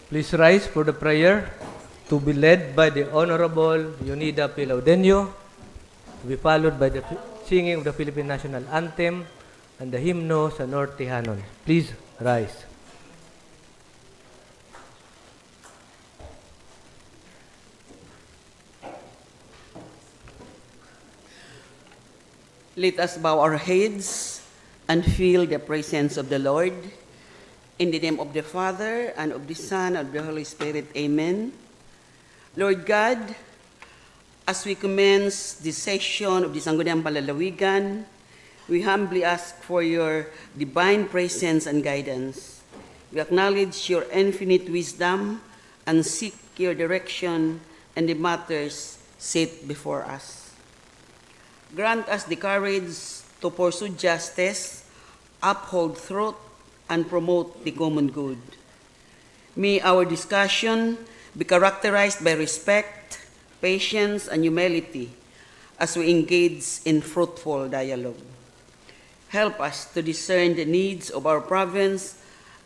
Please rise for the prayer to be led by the Honorable Yunida Pilaudenyo, to be followed by the singing of the Philippine National Anthem and the hymno sa Norte Hanon. Please rise. Let us bow our heads and feel the presence of the Lord. In the name of the Father, and of the Son, and of the Holy Spirit. Amen. Lord God, as we commence this session of the Sangguniang Panlalawigan, we humbly ask for your divine presence and guidance. We acknowledge your infinite wisdom and seek your direction in the matters set before us. Grant us the courage to pursue justice, uphold truth, and promote the common good. May our discussion be characterized by respect, patience, and humility as we engage in fruitful dialogue. Help us to discern the needs of our province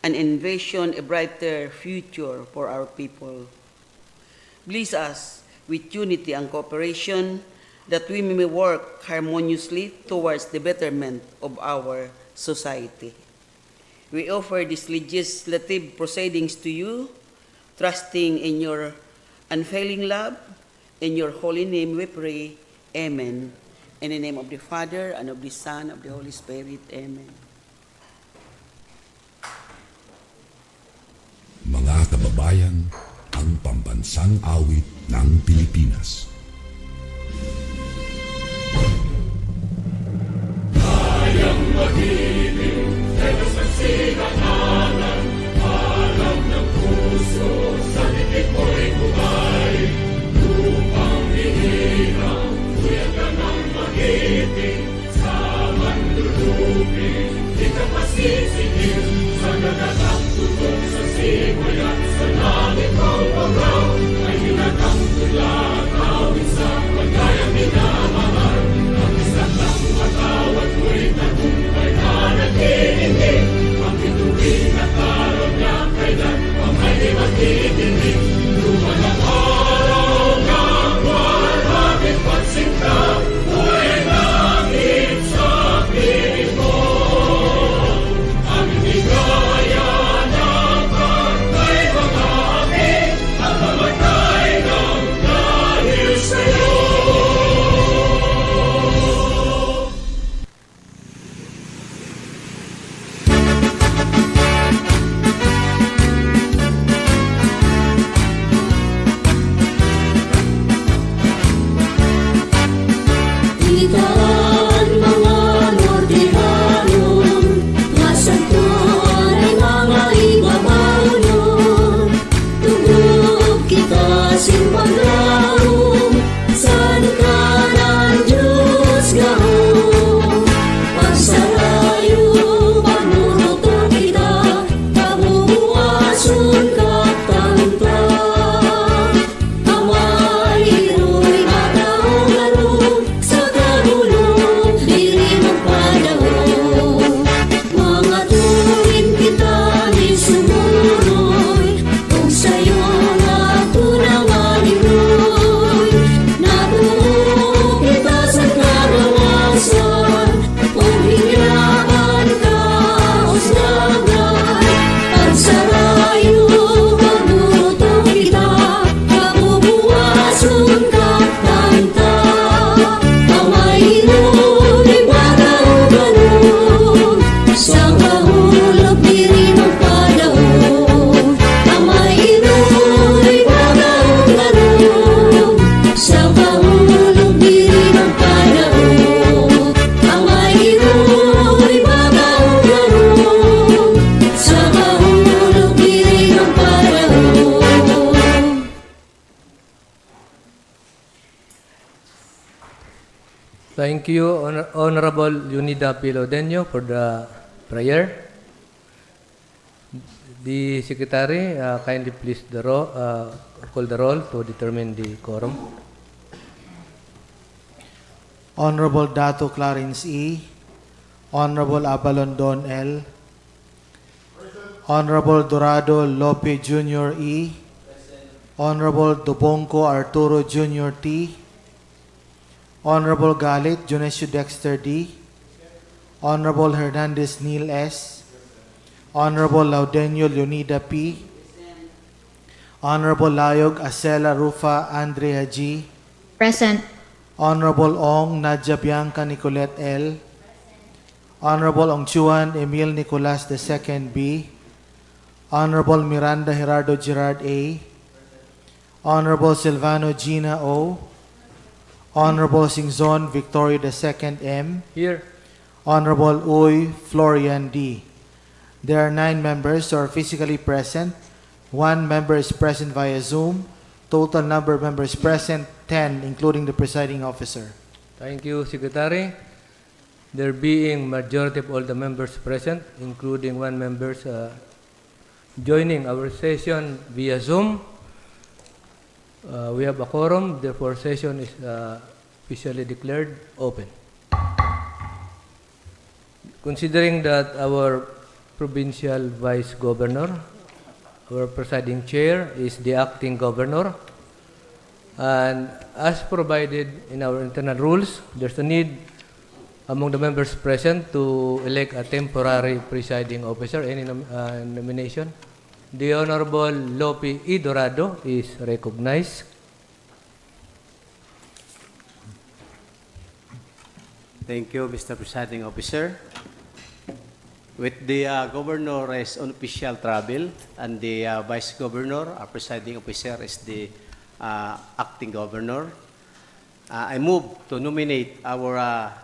and envision a brighter future for our people. Bless us with unity and cooperation, that we may work harmoniously towards the betterment of our society. We offer these legislative proceedings to you, trusting in your unfailing love. In your holy name we pray. Amen. In the name of the Father, and of the Son, and of the Holy Spirit. Amen. Mga kababayan, ang pambansang awit ng Pilipinas. Kayang mag-ibig, pero sa sinangalan, alam ng puso, sa titik mo'y bumay. Lupang hihirang, kuya ka ng mag-ibig, sa manlulupin, di ka masisingil, sa nagatang tutok sa simulan, sa langit mong pagaw, ay hinatang tula, tawin sa pagkayang minamahal. Ang isang lang matawad mo'y tagumpay na nag-iindig, ang ituwin at araw niya kailan pa may di magdidinig. Luman ang araw na warapit pagsinta, buhay langit sa piling mo. Ang ligaya ng pagkay mga aking, ang mamatay ng dahil sa'yo. Itaan mga Nortehanon, masantuan ay mga ibabaw nun. Tugog kita simpaglaong, saan ka ng Diyos gahong. Pagsalayo, pagmuruto kita, kabubuasun ka tanta. Kamay, iro'y mataong laro, sa kabulong, diri magpadahon. Mga tuwin kita ni sumuroy, kung sa'yo nga tunangan iroy. Natuo kita sa kagawasan, kung hingyaman ka usgagay. Pagsarayo, pagmuruto kita, kabubuasun ka tanta. Kamay iro'y pagkauganon, sa kahulog diri magpadahon. Kamay iro'y pagkauganon, sa kahulog diri magpadahon. Kamay iro'y pagkauganon, sa kahulog diri magpadahon. Thank you, Honorable Yunida Pilaudenyo, for the prayer. The Secretary, kindly please call the roll to determine the quorum. Honorable Dato Clarence E., Honorable Abalon Don L., Honorable Dorado Lope Jr. E. Honorable Dobonco Arturo Jr. T. Honorable Galit Jonesio Dexter D. Honorable Hernandez Neil S. Honorable Laudenio Leonida P. Honorable Layog Acela Rufa Andrea G. Present. Honorable Ong Nadia Bianca Nicolette L. Honorable Ong Chuan Emil Nicolas II B. Honorable Miranda Gerardo Gerard A. Honorable Silvano Gina O. Honorable Singzon Victoria II M. Here. Honorable Uy Florian D. There are 9 members who are physically present. 1 member is present via Zoom. Total number of members present, 10, including the presiding officer. Thank you, Secretary. There being majority of all the members present, including 1 member joining our session via Zoom, we have a quorum, therefore session is officially declared open. Considering that our provincial vice governor, our presiding chair is the acting governor, and as provided in our internal rules, there's a need among the members present to elect a temporary presiding officer. Any nomination? The Honorable Lope E. Dorado is recognized. Thank you, Mr. Presiding Officer. With the Governor is on official travel and the Vice Governor, our Presiding Officer is the Acting Governor, I move to nominate our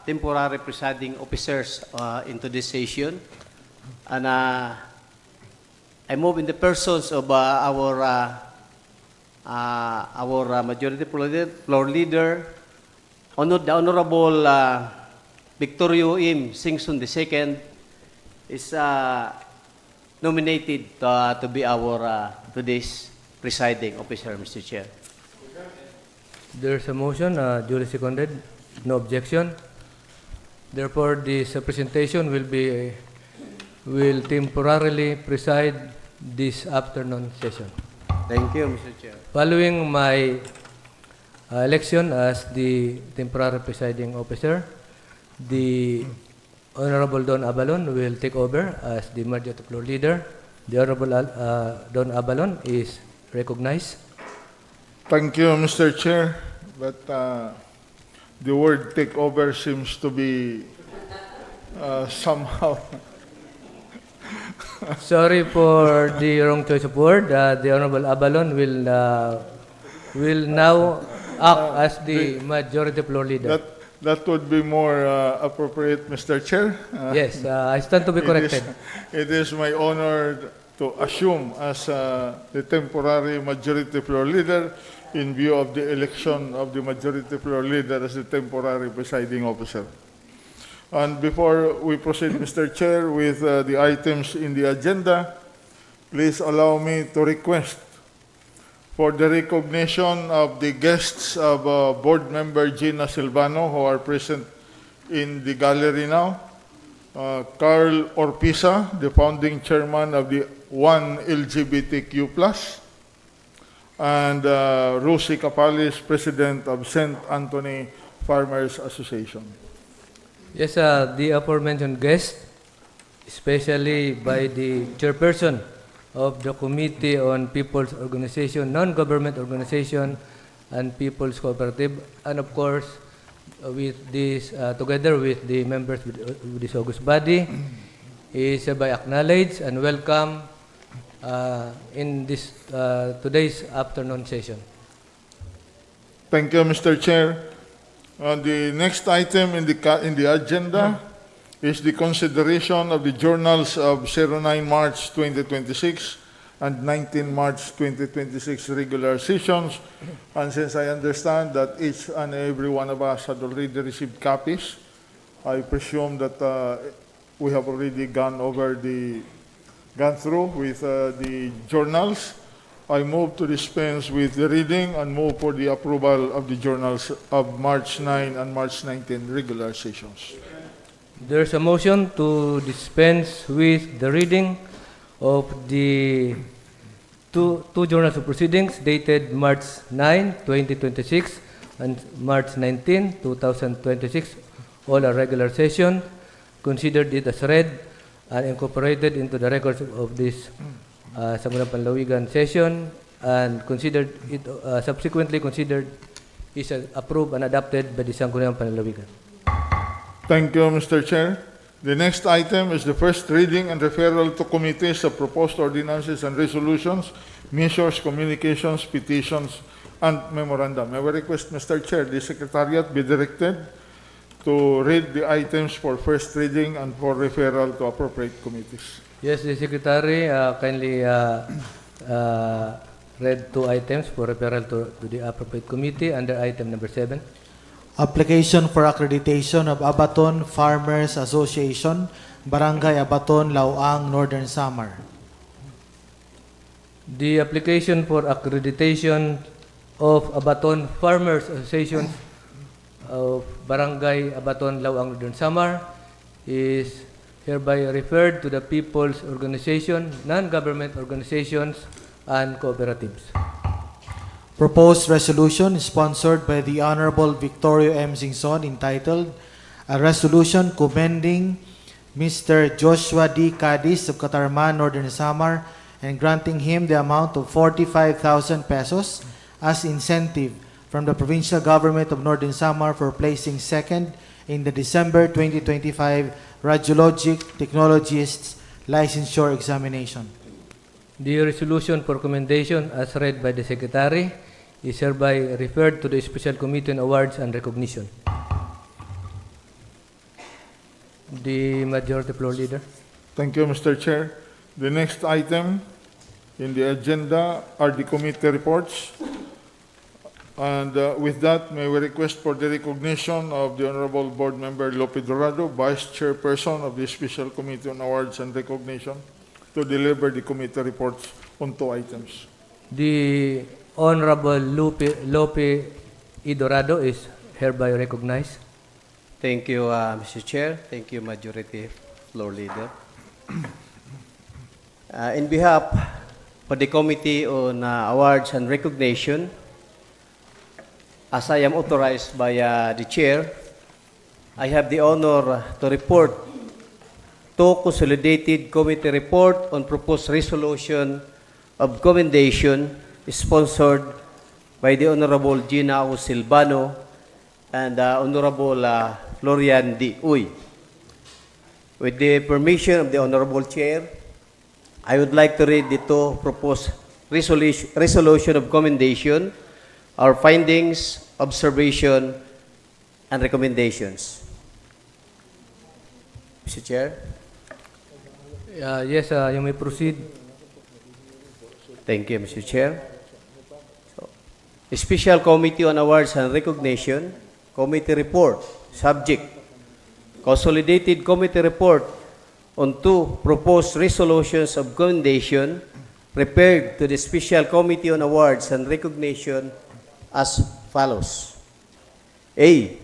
temporary Presiding Officers into this session. And I move in the persons of our Majority Floor Leader, the Honorable Victorio M. Singson II, is nominated to be our today's presiding officer, Mr. Chair. There's a motion, duly seconded, no objection. Therefore, this presentation will temporarily preside this afternoon session. Thank you, Mr. Chair. Following my election as the temporary presiding officer, the Honorable Don Abalon will take over as the majority floor leader. The Honorable Don Abalon is recognized. Thank you, Mr. Chair. But the word takeover seems to be somehow... Sorry for the wrong choice of word. The Honorable Abalon will now act as the majority floor leader. That would be more appropriate, Mr. Chair. Yes, I stand to be corrected. It is my honor to assume as the temporary majority floor leader in view of the election of the majority floor leader as the temporary presiding officer. And before we proceed, Mr. Chair, with the items in the agenda, please allow me to request for the recognition of the guests of Board Member Gina Silvano, who are present in the gallery now. Carl Orpisa, the founding chairman of the One LGBTQ+, and Rosie Capalis, president of St. Anthony Farmers Association. Yes, the aforementioned guests, especially by the chairperson of the Committee on People's Organization, Non-Government Organization, and People's Cooperative, and of course, with this, together with the members of this august body, is hereby acknowledged and welcome in this today's afternoon session. Thank you, Mr. Chair. The next item in the agenda is the consideration of the journals of 09 March 2026 and 19 March 2026 regular sessions. And since I understand that each and every one of us had already received copies, I presume that we have already gone through with the journals. I move to dispense with the reading and move for the approval of the journals of March 9 and March 19 regular sessions. There's a motion to dispense with the reading of the two journals of proceedings dated March 9, 2026 and March 19, 2026, all are regular session, considered it as read and incorporated into the records of this Sangguniang Panlalawigan session, and considered it subsequently considered is approved and adopted by the Sangguniang Panlalawigan. Thank you, Mr. Chair. The next item is the first reading and referral to committees of proposed ordinances and resolutions, measures, communications, petitions, and memorandum. I will request, Mr. Chair, the Secretariat be directed to read the items for first reading and for referral to appropriate committees. Yes, the Secretary kindly read two items for referral to the appropriate committee under item number 7. Application for accreditation of Abaton Farmers Association, Barangay Abaton, Lauang, Northern Samar. The application for accreditation of Abaton Farmers Association of Barangay Abaton, Lauang, Northern Samar is hereby referred to the People's Organization, non-government organizations, and cooperatives. Proposed resolution sponsored by the Honorable Victorio M. Singson entitled, A Resolution Commending Mr. Joshua D. Cadiz of Catarman, Northern Samar, and granting him the amount of 45,000 pesos as incentive from the provincial government of Northern Samar for placing second in the December 2025 Radiologic Technologists Licensure Examination. The resolution for commendation, as read by the Secretary, is hereby referred to the Special Committee on Awards and Recognition. The Majority Floor Leader. Thank you, Mr. Chair. The next item in the agenda are the committee reports. And with that, may we request for the recognition of the Honorable Board Member Lope Dorado, Vice Chairperson of the Special Committee on Awards and Recognition, to deliver the committee reports on two items. The Honorable Lope Dorado is hereby recognized. Thank you, Mr. Chair. Thank you, Majority Floor Leader. In behalf of the Committee on Awards and Recognition, as I am authorized by the Chair, I have the honor to report two consolidated committee report on proposed resolution of commendation sponsored by the Honorable Gina O. Silvano and Honorable Florian D. Uy. With the permission of the Honorable Chair, I would like to read the two proposed resolution of commendation, our findings, observation, and recommendations. Mr. Chair. Yes, you may proceed. Thank you, Mr. Chair. The Special Committee on Awards and Recognition, Committee Report, Subject, Consolidated Committee Report on two proposed resolutions of commendation prepared to the Special Committee on Awards and Recognition as follows. A.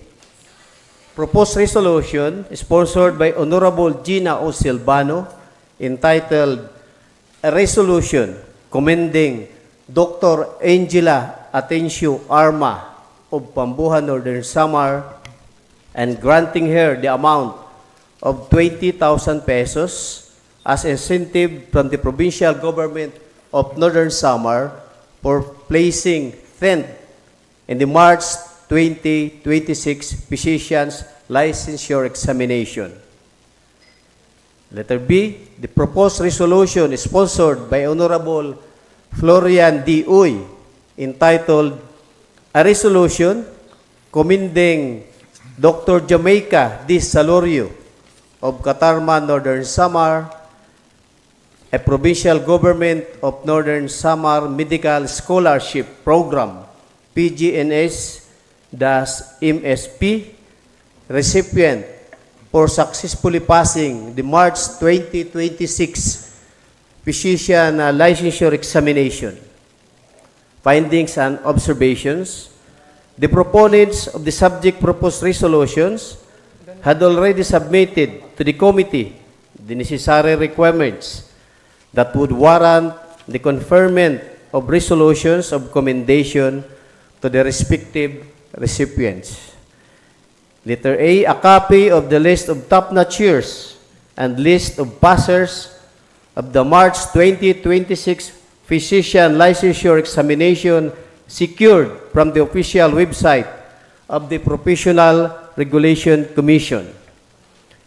Proposed resolution sponsored by Honorable Gina O. Silvano entitled, A Resolution Commending Dr. Angela Atencio Arma of Pambuhan, Northern Samar, and granting her the amount of 20,000 pesos as incentive from the provincial government of Northern Samar for placing 10th in the March 2026 Physicians Licensure Examination. Letter B, the proposed resolution is sponsored by Honorable Florian D. Uy, entitled, A Resolution Commending Dr. Jamaica D. Salorio of Catarman, Northern Samar, a provincial government of Northern Samar Medical Scholarship Program, PGNS-MSP, recipient for successfully passing the March 2026 Physician Licensure Examination. Findings and observations. The proponents of the subject proposed resolutions had already submitted to the committee the necessary requirements that would warrant the conferment of resolutions of commendation to the respective recipients. Letter A, a copy of the list of top-notchers and list of passers of the March 2026 physician licensure examination secured from the official website of the Professional Regulation Commission.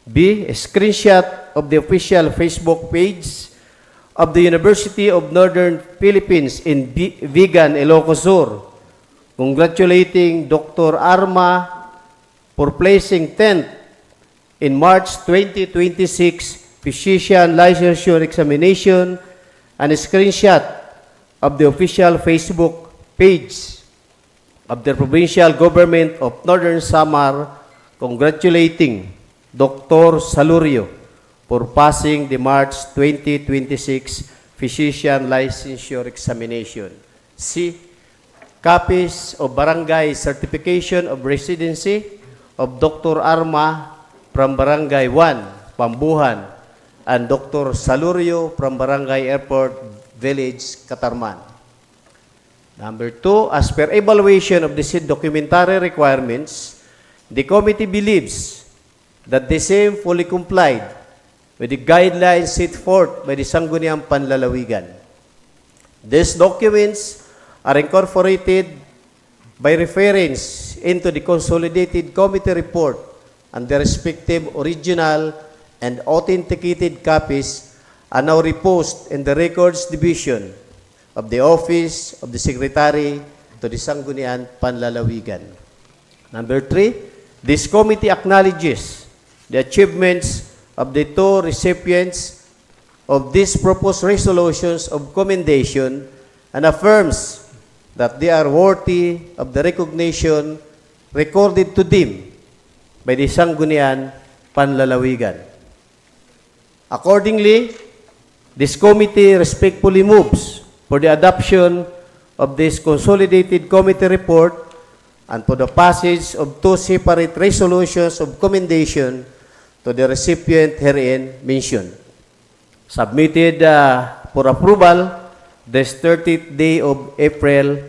B, a screenshot of the official Facebook page of the University of Northern Philippines in Vigan, Ilocos Sur, congratulating Dr. Arma for placing 10th in March 2026 physician licensure examination, and a screenshot of the official Facebook page of the provincial government of Northern Samar congratulating Dr. Salurio for passing the March 2026 physician licensure examination. C, copies of barangay certification of residency of Dr. Arma from Barangay 1, Pambuhan, and Dr. Salurio from Barangay Airport Village, Katarman. Number 2, as per evaluation of the said documentary requirements, the committee believes that the same fully complied with the guidelines set forth by the Sangguniang Panlalawigan. These documents are incorporated by reference into the consolidated committee report and the respective original and authenticated copies are now reposed in the Records Division of the Office of the Secretary to the Sangguniang Panlalawigan. Number 3, this committee acknowledges the achievements of the two recipients of these proposed resolutions of commendation and affirms that they are worthy of the recognition recorded to them by the Sangguniang Panlalawigan. Accordingly, this committee respectfully moves for the adoption of this consolidated committee report and for the passage of two separate resolutions of commendation to the recipient herein mentioned. Submitted for approval this 30th day of April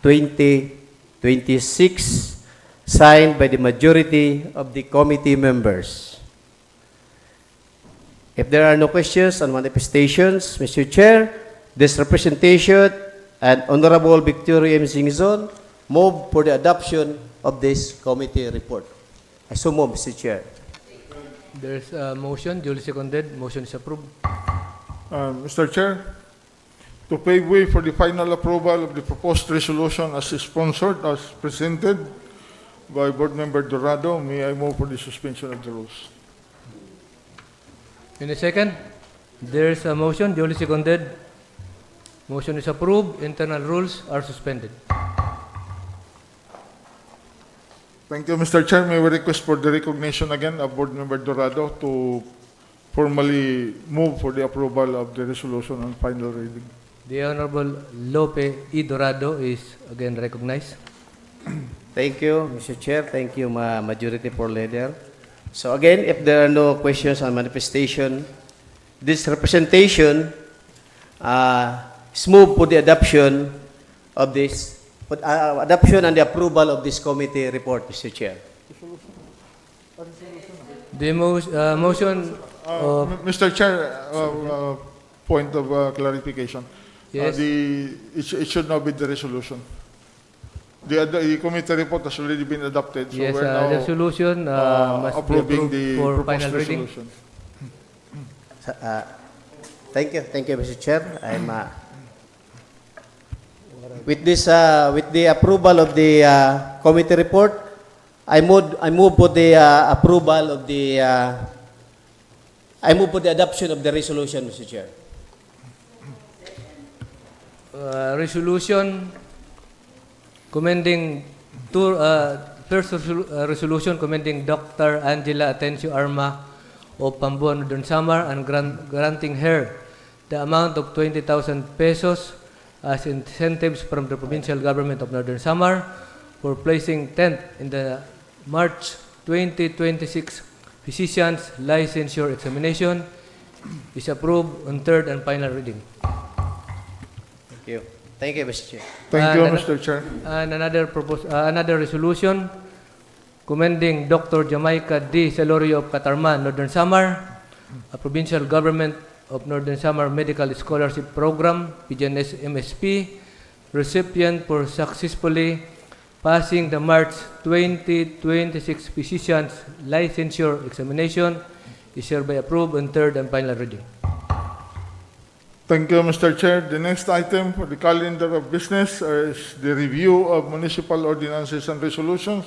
2026, signed by the majority of the committee members. If there are no questions and manifestations, Mr. Chair, this representation and Honorable Victoria M. Singzon move for the adoption of this committee report. I so move, Mr. Chair. There's a motion, duly seconded. Motion is approved. Mr. Chair, to pave way for the final approval of the proposed resolution as sponsored, as presented by Board Member Dorado, may I move for the suspension of the rules? In a second, there's a motion, duly seconded. Motion is approved. Internal rules are suspended. Thank you, Mr. Chair. May we request for the recognition again of Board Member Dorado to formally move for the approval of the resolution on final reading. The Honorable Lope E. Dorado is again recognized. Thank you, Mr. Chair. Thank you, Majority Floor Leader. So again, if there are no questions on manifestation, this representation is moved for the adoption of this, adoption and the approval of this committee report, Mr. Chair. The motion of... Mr. Chair, point of clarification. Yes. It should not be the resolution. The committee report has already been adopted, so Yes, we're now resolution must be approving approved the for proposed final reading. resolution. Thank you, Mr. Chair. I'm with this, with the approval of the committee report, I move for the approval of the. I move for the adoption of the resolution, Mr. Chair. Resolution commending first resolution commending Dr. Angela Atencio Arma of Pambuan, Northern Samar, and granting her the amount of 20,000 pesos as incentives from the provincial government of Northern Samar for placing 10th in the March 2026 physician's licensure examination is approved on third and final reading. Thank you. Thank you, Mr. Chair. Thank you, And Mr. Chair. And another resolution commending Dr. Jamaica D. Celorio of Catarman, Northern Samar, a provincial government of Northern Samar Medical Scholarship Program, PGNS MSP, recipient for successfully passing the March 2026 Physicians Licensure Examination is hereby approved on third and final reading. Thank you, Mr. Chair. The next item for the calendar of business is the review of municipal ordinances and resolutions.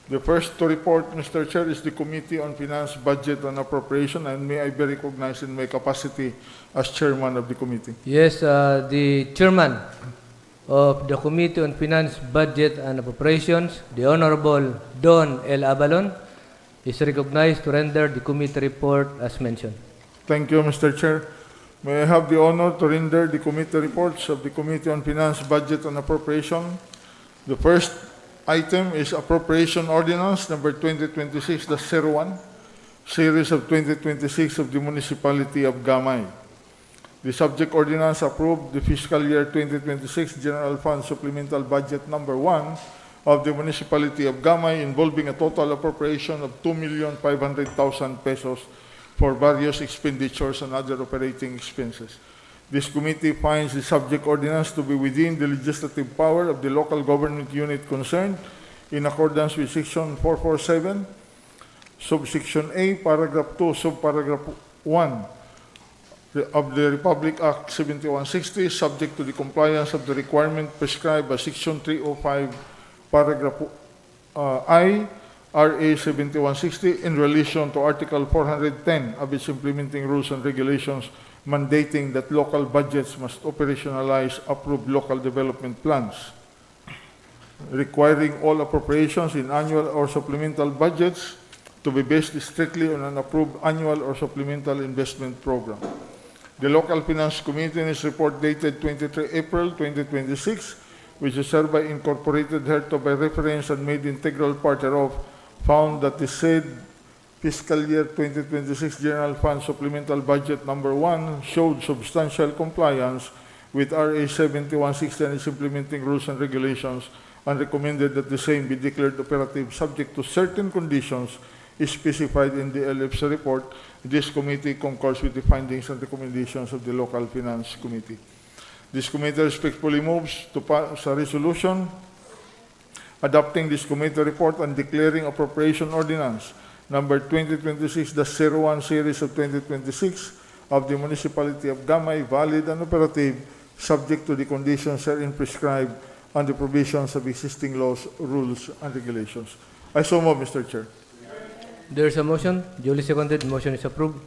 The first to report, Mr. Chair, is the Committee on Finance, Budget, and Appropriation, and may I be recognized in my capacity as chairman of the committee. Yes, the chairman of the Committee on Finance, Budget, and Appropriations, the Honorable Don L. Abalon, is recognized to render the committee report as mentioned. Thank you, Mr. Chair. May I have the honor to render the committee reports of the Committee on Finance, Budget, and Appropriation. The first item is Appropriation Ordinance number 2026-01, series of 2026 of the Municipality of Gamay. The subject ordinance approved the fiscal year 2026 General Fund Supplemental Budget number 1 of the Municipality of Gamay, involving a total appropriation of 2,500,000 pesos for various expenditures and other operating expenses. This committee finds the subject ordinance to be within the legislative power of the local government unit concerned in accordance with Section 447, Subsection A, Paragraph 2, Subparagraph 1 of the Republic Act 7160, subject to the compliance of the requirement prescribed by Section 305, Paragraph I, RA 7160, in relation to Article 410 of its implementing rules and regulations, mandating that local budgets must operationalize approved local development plans, requiring all appropriations in annual or supplemental budgets to be based strictly on an approved annual or supplemental investment program. The Local Finance Committee, in its report dated 23 April 2026, which is hereby incorporated hereto by reference and made integral part thereof, found that the said fiscal year 2026 General Fund Supplemental Budget number 1 showed substantial compliance with RA 7160 and its implementing rules and regulations, and recommended that the same be declared operative subject to certain conditions specified in the LF's report. This committee concurs with the findings and recommendations of the Local Finance Committee. This committee respectfully moves to pass a resolution adopting this committee report and declaring appropriation ordinance number 2026-01 series of 2026 of the Municipality of Gamay valid and operative, subject to the conditions therein prescribed and the provisions of existing laws, rules, and regulations. I so move, Mr. Chair. There is a motion. Duly seconded. Motion is approved.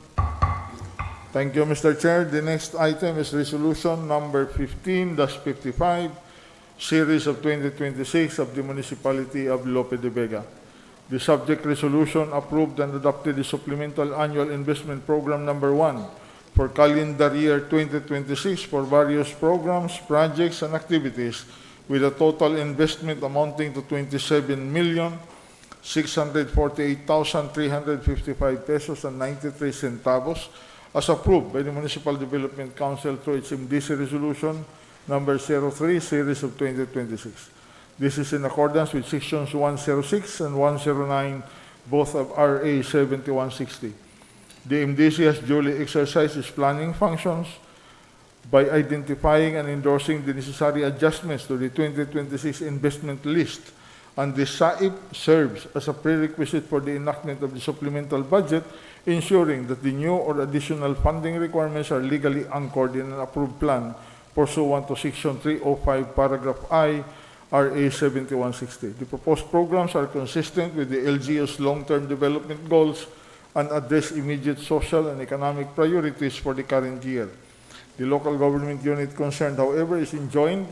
Thank you, Mr. Chair. The next item is resolution number 15-55, series of 2026 of the Municipality of Lope de Vega. The subject resolution approved and adopted the Supplemental Annual Investment Program number 1 for calendar year 2026 for various programs, projects, and activities with a total investment amounting to 27,648,355 pesos and 93 centavos, as approved by the Municipal Development Council through its MDC Resolution number 03, series of 2026. This is in accordance with Sections 106 and 109, both of RA 7160. The MDC has duly exercised its planning functions by identifying and endorsing the necessary adjustments to the 2026 investment list, and the SAIP serves as a prerequisite for the enactment of the supplemental budget, ensuring that the new or additional funding requirements are legally anchored in an approved plan pursuant to Section 305, Paragraph I, RA 7160. The proposed programs are consistent with the LGU's long-term development goals and address immediate social and economic priorities for the current year. The local government unit concerned, however, is enjoined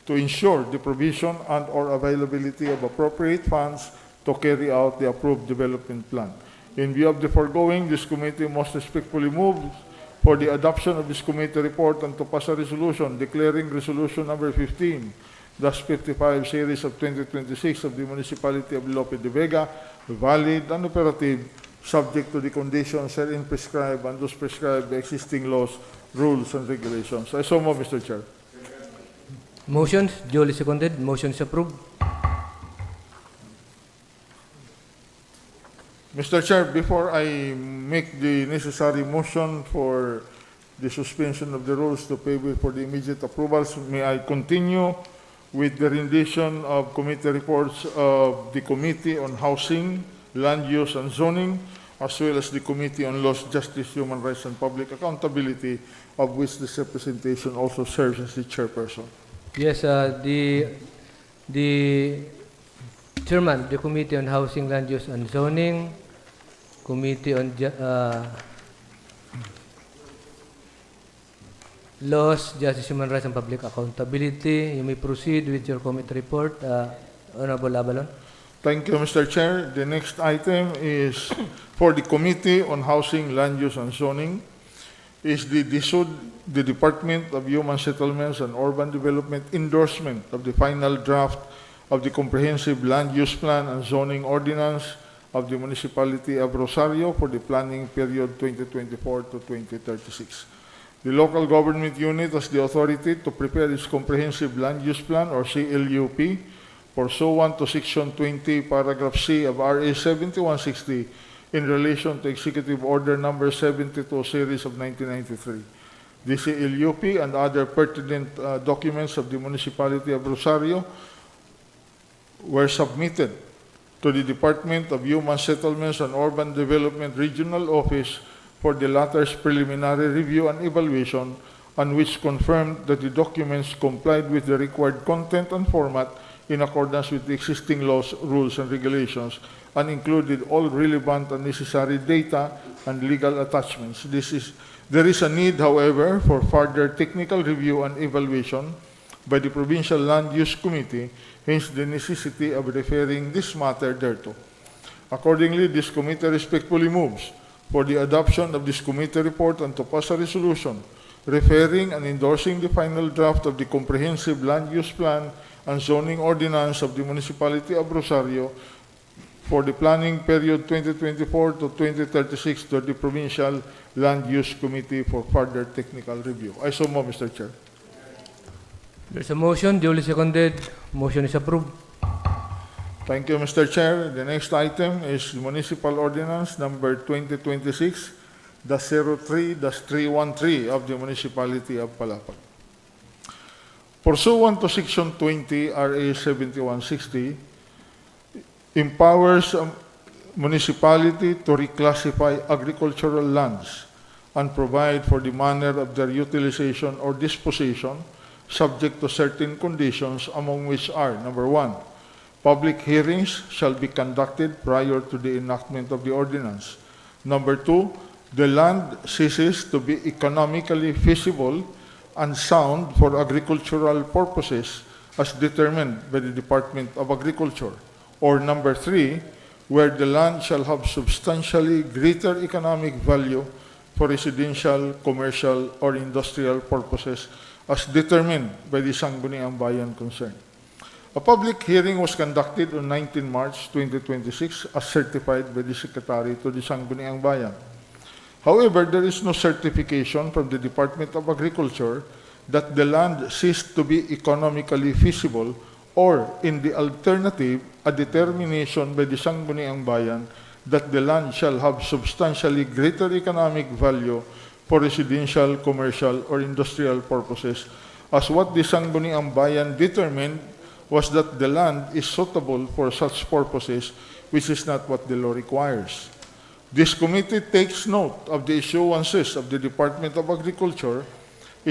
to ensure the provision and/or availability of appropriate funds to carry out the approved development plan. In view of the foregoing, this committee most respectfully moves for the adoption of this committee report and to pass a resolution declaring resolution number 15-55 series of 2026 of the Municipality of Lope de Vega valid and operative, subject to the conditions herein prescribed and those prescribed by existing laws, rules, and regulations. I so move, Mr. Chair. Motions duly seconded. Motion is approved. Mr. Chair, before I make the necessary motion for the suspension of the rules to pay for the immediate approvals, may I continue with the rendition of committee reports of the Committee on Housing, Land Use and Zoning, as well as the Committee on Laws, Justice, Human Rights and Public Accountability, of which this representation also serves as the chairperson. Yes, the chairman of the Committee on Housing, Land Use and Zoning, Committee on Laws, Justice, Human Rights and Public Accountability. You may proceed with your committee report, Honorable Abalon. Thank you, Mr. Chair. The next item is for the Committee on Housing, Land Use and Zoning, is the Department of Human Settlements and Urban Development endorsement of the final draft of the Comprehensive Land Use Plan and Zoning Ordinance of the Municipality of Rosario for the planning period 2024 to 2036. The local government unit has the authority to prepare its Comprehensive Land Use Plan, or CLUP, pursuant to Section 20, Paragraph C of RA 7160 in relation to Executive Order Number 72, Series of 1993. The CLUP and other pertinent documents of the Municipality of Rosario were submitted to the Department of Human Settlements and Urban Development Regional Office for the latter's preliminary review and evaluation, on which confirmed that the documents complied with the required content and format in accordance with the existing laws, rules, and regulations, and included all relevant and necessary data and legal attachments. There is a need, however, for further technical review and evaluation by the Provincial Land Use Committee, hence the necessity of referring this matter thereto. Accordingly, this committee respectfully moves for the adoption of this committee report and to pass a resolution referring and endorsing the final draft of the Comprehensive Land Use Plan and Zoning Ordinance of the Municipality of Rosario for the planning period 2024 to 2036 to the Provincial Land Use Committee for further technical review. I so move, Mr. Chair. There's a motion duly seconded. Motion is approved. Thank you, Mr. Chair. The next item is Municipal Ordinance Number 2026-03-313 of the Municipality of Palapag. Pursuant to Section 20 RA 7160, empowers a municipality to reclassify agricultural lands and provide for the manner of their utilization or disposition subject to certain conditions, among which are, number 1, public hearings shall be conducted prior to the enactment of the ordinance. Number 2, the land ceases to be economically feasible and sound for agricultural purposes as determined by the Department of Agriculture. Or number 3, where the land shall have substantially greater economic value for residential, commercial, or industrial purposes as determined by the Sangguniang Bayan concerned. A public hearing was conducted on 19 March 2026 as certified by the Secretary to the Sangguniang Bayan. However, there is no certification from the Department of Agriculture that the land ceased to be economically feasible, or in the alternative, a determination by the Sangguniang Bayan that the land shall have substantially greater economic value for residential, commercial, or industrial purposes, as what the Sangguniang Bayan determined was that the land is suitable for such purposes, which is not what the law requires. This committee takes note of the issuances of the Department of Agriculture,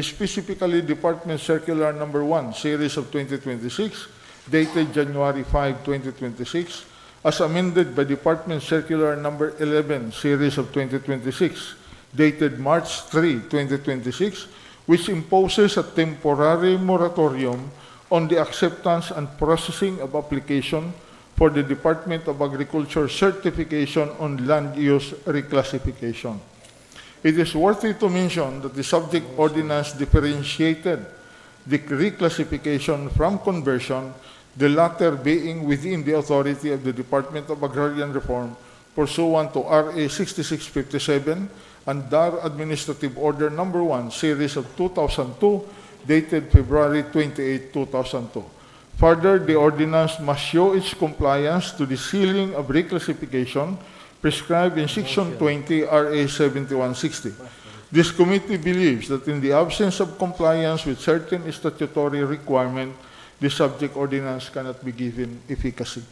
specifically Department Circular Number 1, Series of 2026, dated January 5, 2026, as amended by Department Circular Number 11, Series of 2026, dated March 3, 2026, which imposes a temporary moratorium on the acceptance and processing of application for the Department of Agriculture certification on land use reclassification. It is worthy to mention that the subject ordinance differentiated the reclassification from conversion, the latter being within the authority of the Department of Agrarian Reform pursuant to RA 6657 and DAR Administrative Order Number 1, Series of 2002, dated February 28, 2002. Further, the ordinance must show its compliance to the ceiling of reclassification prescribed in Section 20 RA 7160. This committee believes that in the absence of compliance with certain statutory requirements, the subject ordinance cannot be given efficacy.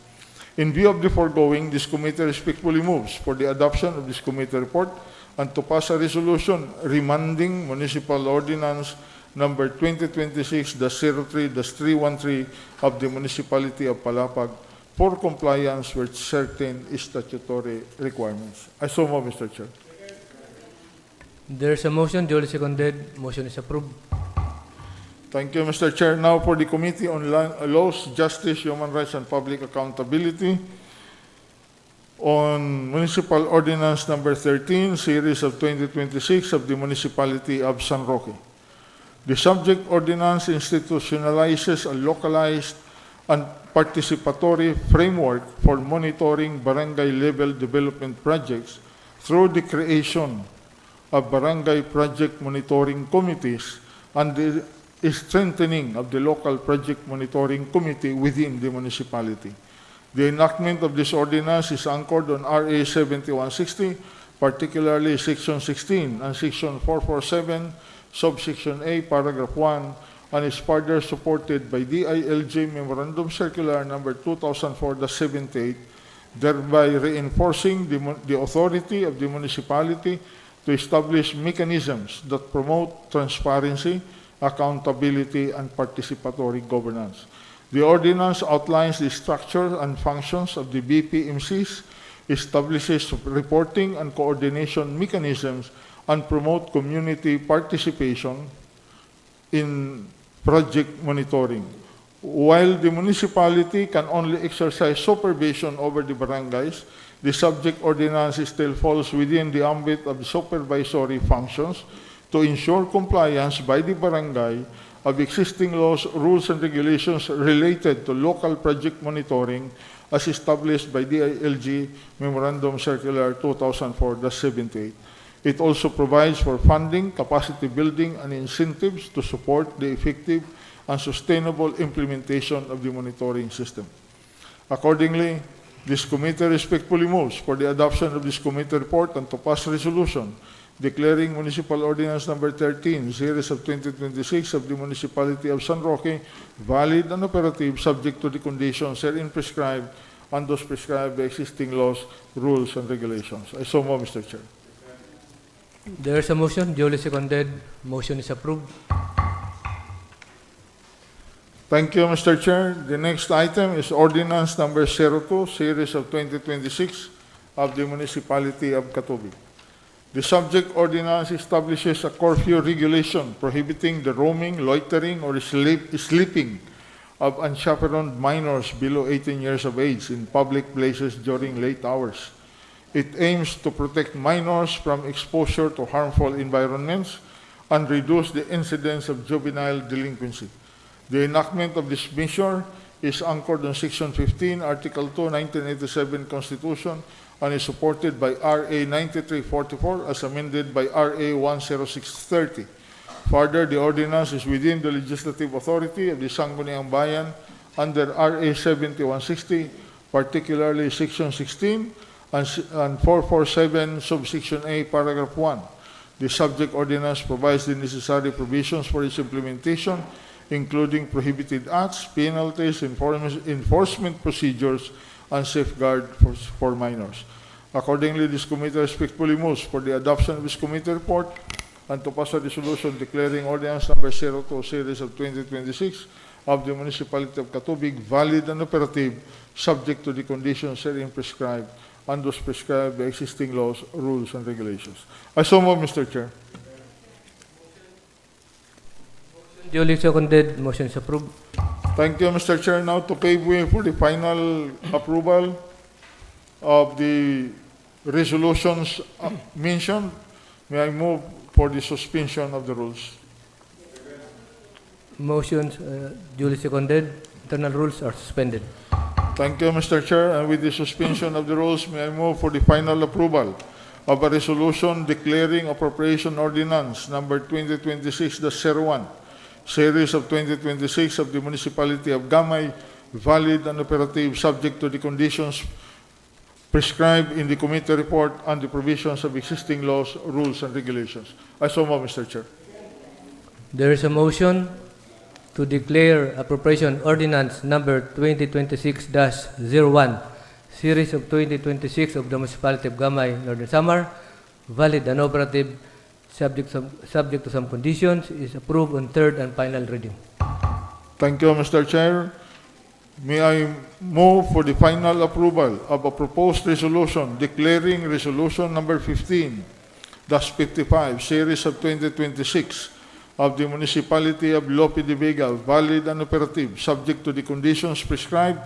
In view of the foregoing, this committee respectfully moves for the adoption of this committee report and to pass a resolution remanding municipal ordinance number 2026-03-313 of the municipality of Palapag for compliance with certain statutory requirements. I so move, Mr. Chair. There is a motion, duly seconded. Motion is approved. Thank you, Mr. Chair. Now for the Committee on Laws, Justice, Human Rights, and Public Accountability on Municipal Ordinance Number 13, Series of 2026 of the Municipality of San Roque. The subject ordinance institutionalizes a localized and participatory framework for monitoring barangay-level development projects through the creation of barangay project monitoring committees and the strengthening of the local project monitoring committee within the municipality. The enactment of this ordinance is anchored on RA 7160, particularly Section 16 and Section 447, Subsection A, Paragraph 1, and is further supported by DILG Memorandum Circular Number 2004-78, thereby reinforcing the authority of the municipality to establish mechanisms that promote transparency, accountability, and participatory governance. The ordinance outlines the structure and functions of the BPMCs, establishes reporting and coordination mechanisms, and promote community participation in project monitoring. While the municipality can only exercise supervision over the barangays, the subject ordinance still falls within the ambit of supervisory functions to ensure compliance by the barangay of existing laws, rules, and regulations related to local project monitoring as established by DILG Memorandum Circular 2004-78. It also provides for funding, capacity building, and incentives to support the effective and sustainable implementation of the monitoring system. Accordingly, this committee respectfully moves for the adoption of this committee report and to pass resolution declaring Municipal Ordinance Number 13, Series of 2026 of the Municipality of San Roque valid and operative subject to the conditions herein prescribed and those prescribed by existing laws, rules, and regulations. I so move, Mr. Chair. There is a motion, duly seconded. Motion is approved. Thank you, Mr. Chair. The next item is Ordinance Number 02, Series of 2026 of the Municipality of Catubig. The subject ordinance establishes a curfew regulation prohibiting the roaming, loitering, or sleeping of unchaperoned minors below 18 years of age in public places during late hours. It aims to protect minors from exposure to harmful environments and reduce the incidence of juvenile delinquency. The enactment of this measure is anchored on Section 15, Article 2, 1987 Constitution, and is supported by RA 9344 as amended by RA 10630. Further, the ordinance is within the legislative authority of the Sangguniang Bayan under RA 7160, particularly Section 16 and 447, Subsection A, Paragraph 1. The subject ordinance provides the necessary provisions for its implementation, including prohibited acts, penalties, enforcement procedures, and safeguard for minors. Accordingly, this committee respectfully moves for the adoption of this committee report and to pass a resolution declaring Ordinance Number 02, Series of 2026 of the Municipality of Catubig valid and operative, subject to the conditions herein prescribed and those prescribed by existing laws, rules, and regulations. I so move, Mr. Chair. Duly seconded. Motion is approved. Thank you, Mr. Chair. Now to pave way for the final approval of the resolutions mentioned, may I move for the suspension of the rules? Motions duly seconded. Internal rules are suspended. Thank you, Mr. Chair. And with the suspension of the rules, may I move for the final approval of a resolution declaring appropriation ordinance number 2026-01, series of 2026 of the Municipality of Gamay, valid and operative, subject to the conditions prescribed in the committee report and the provisions of existing laws, rules, and regulations. I so move, Mr. Chair. There is a motion to declare appropriation ordinance number 2026-01, series of 2026 of the Municipality of Gamay, Northern Samar, valid and operative, subject to some conditions, is approved on third and final reading. Thank you, Mr. Chair. May I move for the final approval of a proposed resolution declaring resolution number 15-55, series of 2026 of the Municipality of Lope de Vega, valid and operative, subject to the conditions prescribed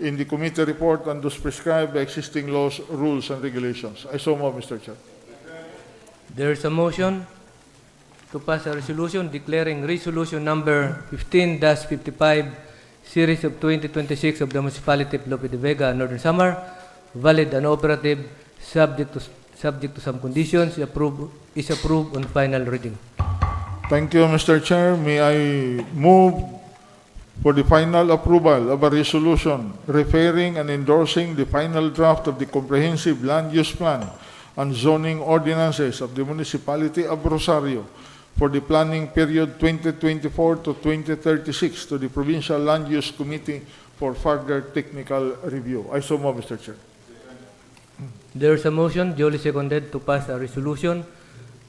in the committee report and those prescribed by existing laws, rules, and regulations. I so move, Mr. Chair. There is a motion to pass a resolution declaring resolution number 15-55, series of 2026 of the Municipality of Lope de Vega, Northern Samar, valid and operative, subject to some conditions, is approved on final reading. Thank you, Mr. Chair. May I move for the final approval of a resolution referring and endorsing the final draft of the Comprehensive Land Use Plan and Zoning Ordinances of the Municipality of Rosario for the planning period 2024 to 2036 to the Provincial Land Use Committee for further technical review. I so move, Mr. Chair. There is a motion duly seconded to pass a resolution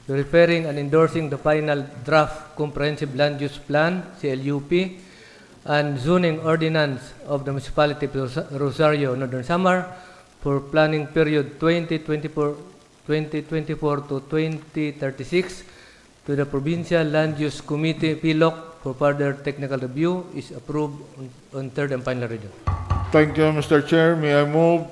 referring and endorsing the final draft Comprehensive Land Use Plan, CLUP, and Zoning Ordinance of the Municipality of Rosario, Northern Samar for planning period 2024 to 2036 to the Provincial Land Use Committee, PLOC, for further technical review, is approved on third and final reading. Thank you, Mr. Chair. May I move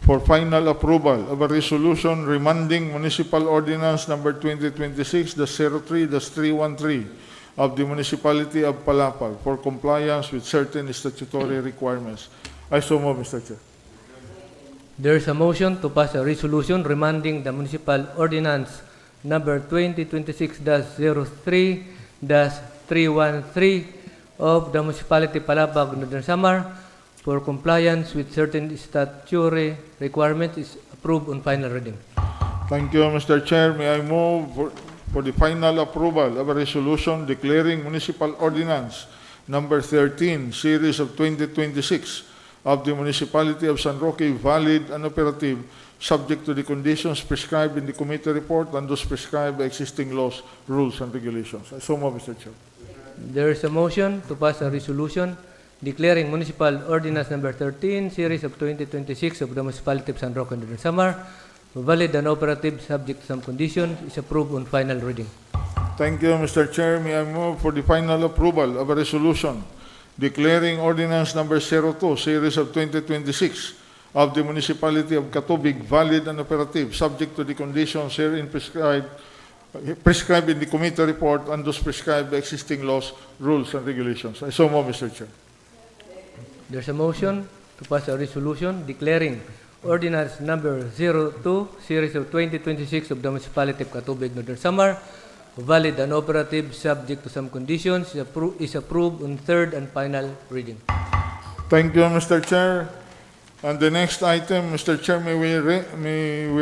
for final approval of a resolution remanding Municipal Ordinance number 2026-03-313 of the Municipality of Palapag for compliance with certain statutory requirements. I so move, Mr. Chair. There is a motion to pass a resolution remanding the Municipal Ordinance number 2026-03-313 of the Municipality Palapag, Northern Samar for compliance with certain statutory requirements is approved on final reading. Thank you, Mr. Chair. May I move for the final approval of a resolution declaring Municipal Ordinance number 13, series of 2026 of the Municipality of San Roque valid and operative, subject to the conditions prescribed in the committee report and those prescribed by existing laws, rules, and regulations. I so move, Mr. Chair. There is a motion to pass a resolution declaring Municipal Ordinance number 13, series of 2026 of the Municipality of San Roque, Northern Samar, valid and operative, subject to some conditions, is approved on final reading. Thank you, Mr. Chair. May I move for the final approval of a resolution declaring Ordinance number 02, series of 2026 of the Municipality of Catubig valid and operative, subject to the conditions herein prescribed in the committee report and those prescribed by existing laws, rules, and regulations. I so move, Mr. Chair. There's a motion to pass a resolution declaring Ordinance number 02, series of 2026 of the Municipality of Catubig, Northern Samar, valid and operative, subject to some conditions, is approved on third and final reading. Thank you, Mr. Chair. And the next item, Mr. Chair, may we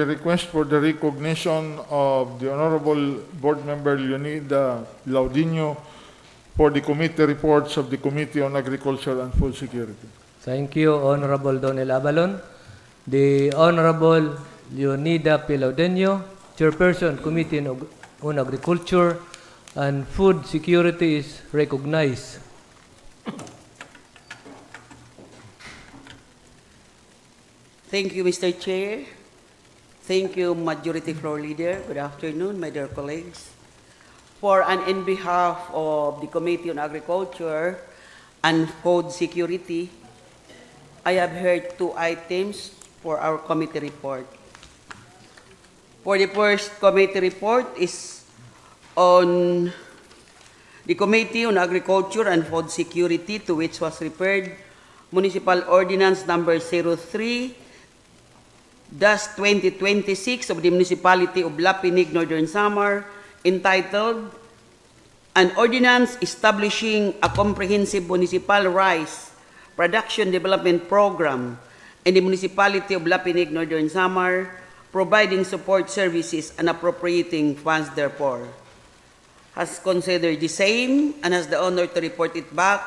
request for the recognition of the Honorable Board Member Leonida Laudinio for the committee reports of the Committee on Agriculture and Food Security. Thank you, Honorable Donel Abalon. The Honorable Leonida P. Laudenio, Chairperson, Committee on Agriculture and Food Security, is recognized. Thank you, Mr. Chair. Thank you, Majority Floor Leader. Good afternoon, my dear colleagues. For and in behalf of the Committee on Agriculture and Food Security, I have heard two items for our committee report. For the first committee report is on the Committee on Agriculture and Food Security, to which was referred Municipal Ordinance Number 03-2026 of the Municipality of Lapinig, Northern Samar, entitled An Ordinance Establishing a Comprehensive Municipal Rice Production Development Program in the Municipality of Lapinig, Northern Samar, providing support services and appropriating funds therefore, has considered the same and has the honor to report it back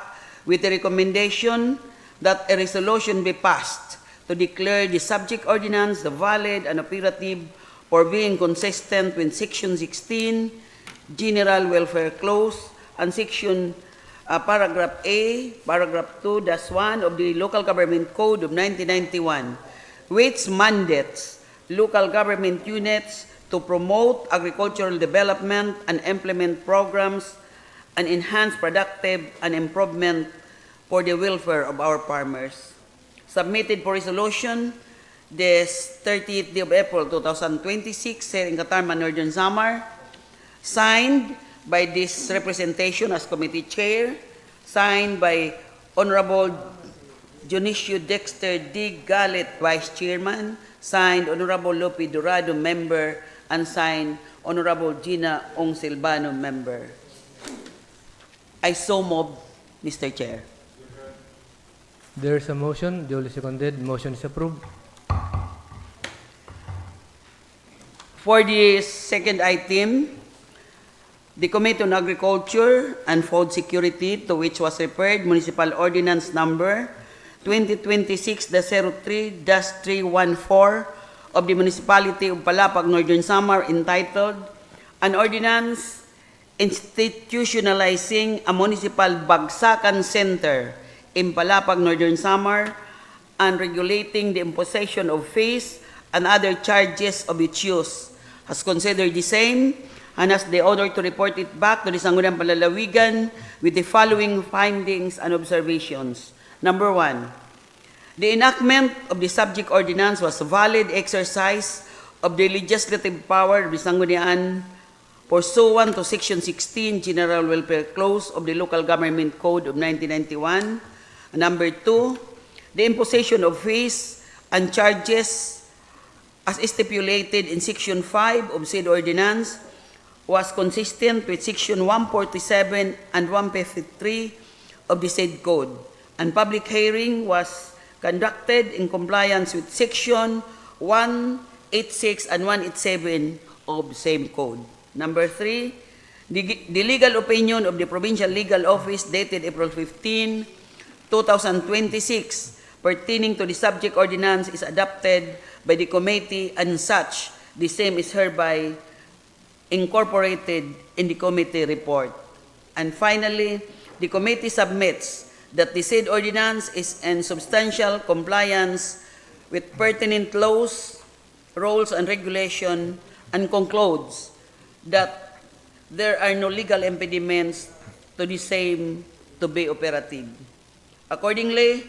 with the recommendation that a resolution be passed to declare the subject ordinance valid and operative for being consistent with Section 16, General Welfare Clause, and Section Paragraph A, Paragraph 2-1 of the Local Government Code of 1991, which mandates local government units to promote agricultural development and implement programs and enhance productive and improvement for the welfare of our farmers. Submitted for resolution this 30th day of April 2026 here in Katarman, Northern Samar, signed by this representation as committee chair, signed by Honorable Dionisio Dexter D. Galit, Vice Chairman, signed Honorable Lope Dorado, Member, and signed Honorable Gina Ong Silvano, Member. I so move, Mr. Chair. There is a motion, duly seconded. Motion is approved. For the second item, the Committee on Agriculture and Food Security, to which was referred Municipal Ordinance Number 2026-03-314 of the Municipality of Palapag, Northern Samar, entitled An Ordinance Institutionalizing a Municipal Bagsakan Center in Palapag, Northern Samar, and regulating the imposition of fees and other charges of its use, has considered the same and has the honor to report it back to the Sangguniang Panlalawigan with the following findings and observations. Number 1, the enactment of the subject ordinance was a valid exercise of the legislative power of the Sangguniang pursuant to Section 16, General Welfare Clause of the Local Government Code of 1991. Number 2, the imposition of fees and charges as stipulated in Section 5 of said ordinance was consistent with Section 147 and 153 of the said code, and public hearing was conducted in compliance with Section 186 and 187 of the same code. Number 3, the legal opinion of the Provincial Legal Office dated April 15, 2026, pertaining to the subject ordinance is adopted by the committee, and such the same is hereby incorporated in the committee report. And finally, the committee submits that the said ordinance is in substantial compliance with pertinent laws, rules, and regulation, and concludes that there are no legal impediments to the same to be operative. Accordingly,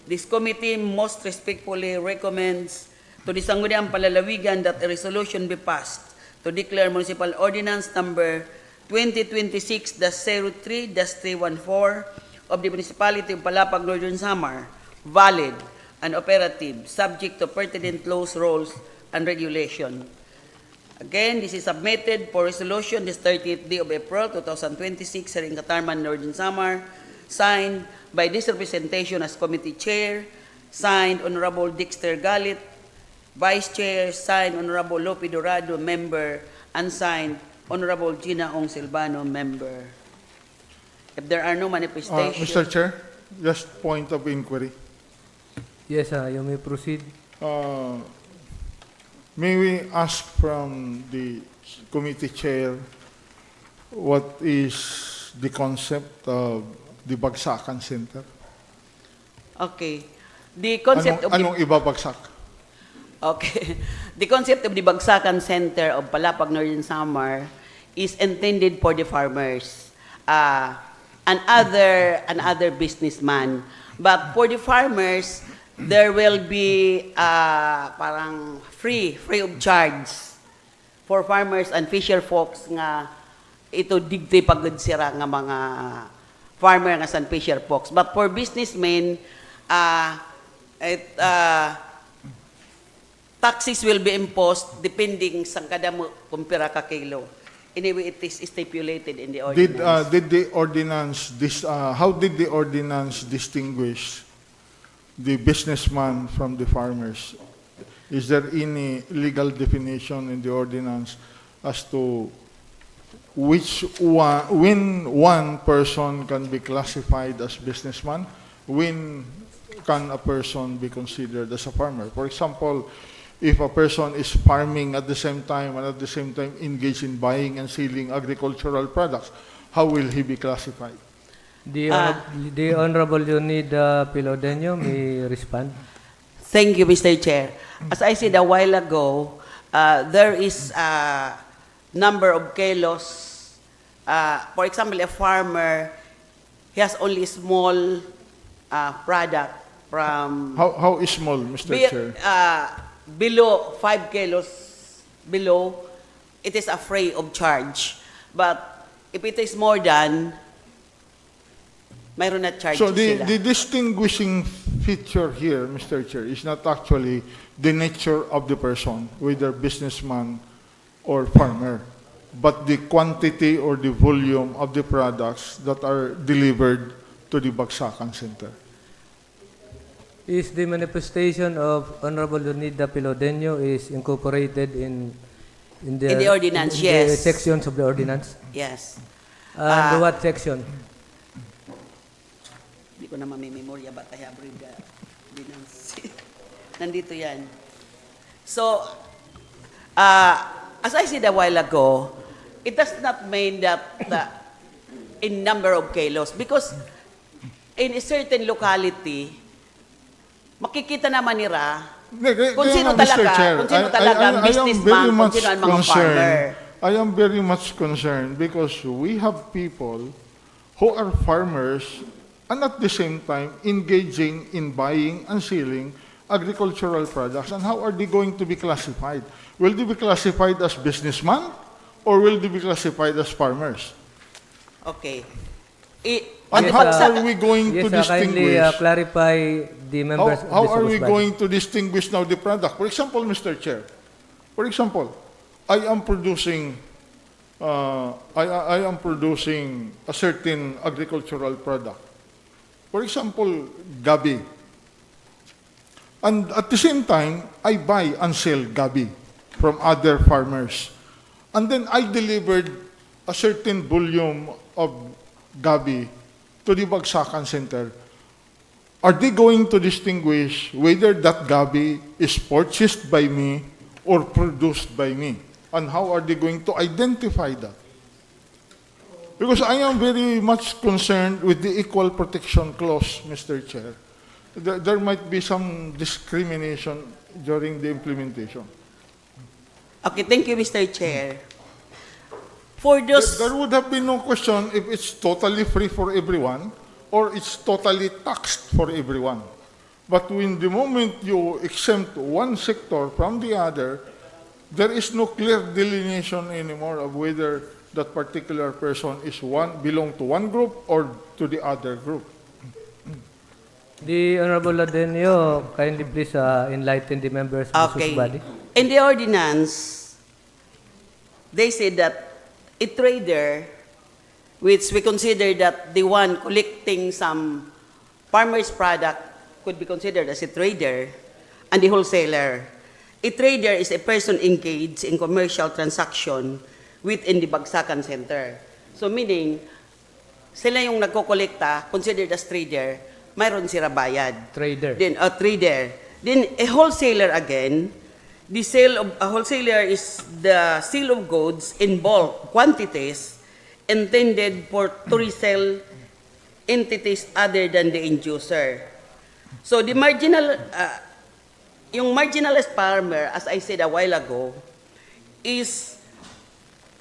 this committee most respectfully recommends to the Sangguniang Panlalawigan that a resolution be passed to declare Municipal Ordinance Number 2026-03-314 of the Municipality of Palapag, Northern Samar valid and operative, subject to pertinent laws, rules, and regulation. Again, this is submitted for resolution this 30th day of April 2026 here in Katarman, Northern Samar, signed by this representation as committee chair, signed Honorable Dexter Galit, Vice Chair, signed Honorable Lope Dorado, Member, and signed Honorable Gina Ong Silvano, Member. If there are no manifestations... Mr. Chair, just point of inquiry. Yes, you may proceed. May we ask from the committee chair what is the concept of the Bagsakan Center? Okay. The concept of Anong ibabagsak? Okay. The concept of the Bagsakan Center of Palapag, Northern Samar is intended for the farmers and other businessmen. But for the farmers, there will be parang free of charge for farmers and fisher folks nga ito digdi pagod sira nga mga farmer nga san fisher folks. But for businessmen, it, taxes will be imposed depending sa kada mo kung pira ka kilo. Anyway, it is stipulated in the ordinance. Did the ordinance how did the ordinance distinguish the businessman from the farmers? Is there any legal definition in the ordinance as to when one person can be classified as businessman, when can a person be considered as a farmer? For example, if a person is farming at the same time and at the same time engaged in buying and selling agricultural products, how will he be classified? The Honorable Leonida Pilodenyo may respond. Thank you, Mr. Chair. As I said a while ago, there is a number of kilos. For example, a farmer, he has only small product from How is small, Mr. Chair? below 5 kilos below, it is a free of charge. But if it is more than, mayroon na charge So sila. the distinguishing feature here, Mr. Chair, is not actually the nature of the person, whether businessman or farmer, but the quantity or the volume of the products that are delivered to the Bagsakan Center. Is the manifestation of Honorable Leonida Pilodenyo is incorporated in the ordinance, in yes. the sections of the ordinance? Yes. And what section? Hindi ko na mamimemorya ba tayo abrid binance. Nandito yan. So, as I said a while ago, it does not mean that in number of kilos, because in a certain locality, makikita naman nila kung sino talaga, ang businessman, kung sino ang mga farmer. I am very much concerned because we have people who are farmers and at the same time engaging in buying and selling agricultural products. And how are they going to be classified? Will they be classified as businessmen or will they be classified as farmers? Okay. And Yes, how are we going to kindly distinguish? clarify the members of How this are we body. going to distinguish now the product? For example, Mr. Chair, for example, I am producing a certain agricultural product. For example, gabi. And at the same time, I buy and sell gabi from other farmers. And then I delivered a certain volume of gabi to the Bagsakan Center. Are they going to distinguish whether that gabi is purchased by me or produced by me? And how are they going to identify that? Because I am very much concerned with the Equal Protection Clause, Mr. Chair. There might be some discrimination during the implementation. Okay, thank you, Mr. Chair. For those... There would have been no question if it's totally free for everyone or it's totally taxed for everyone. But when the moment you exempt one sector from the other, there is no clear delineation anymore of whether that particular person belong to one group or to the other group. The Honorable Ladenio, kindly please enlighten the members of this Okay. body. In the ordinance, they said that a trader, which we consider that the one collecting some farmer's product could be considered as a trader, and the wholesaler. A trader is a person engaged in commercial transaction within the Bagsakan Center. So meaning, sila yung nagkokolekta, considered as trader, mayroon sila bayad. Trader. Then a trader. Then a wholesaler again, the sale of a wholesaler is the sale of goods in bulk quantities intended to resell entities other than the end user. So the yung marginalized farmer, as I said a while ago,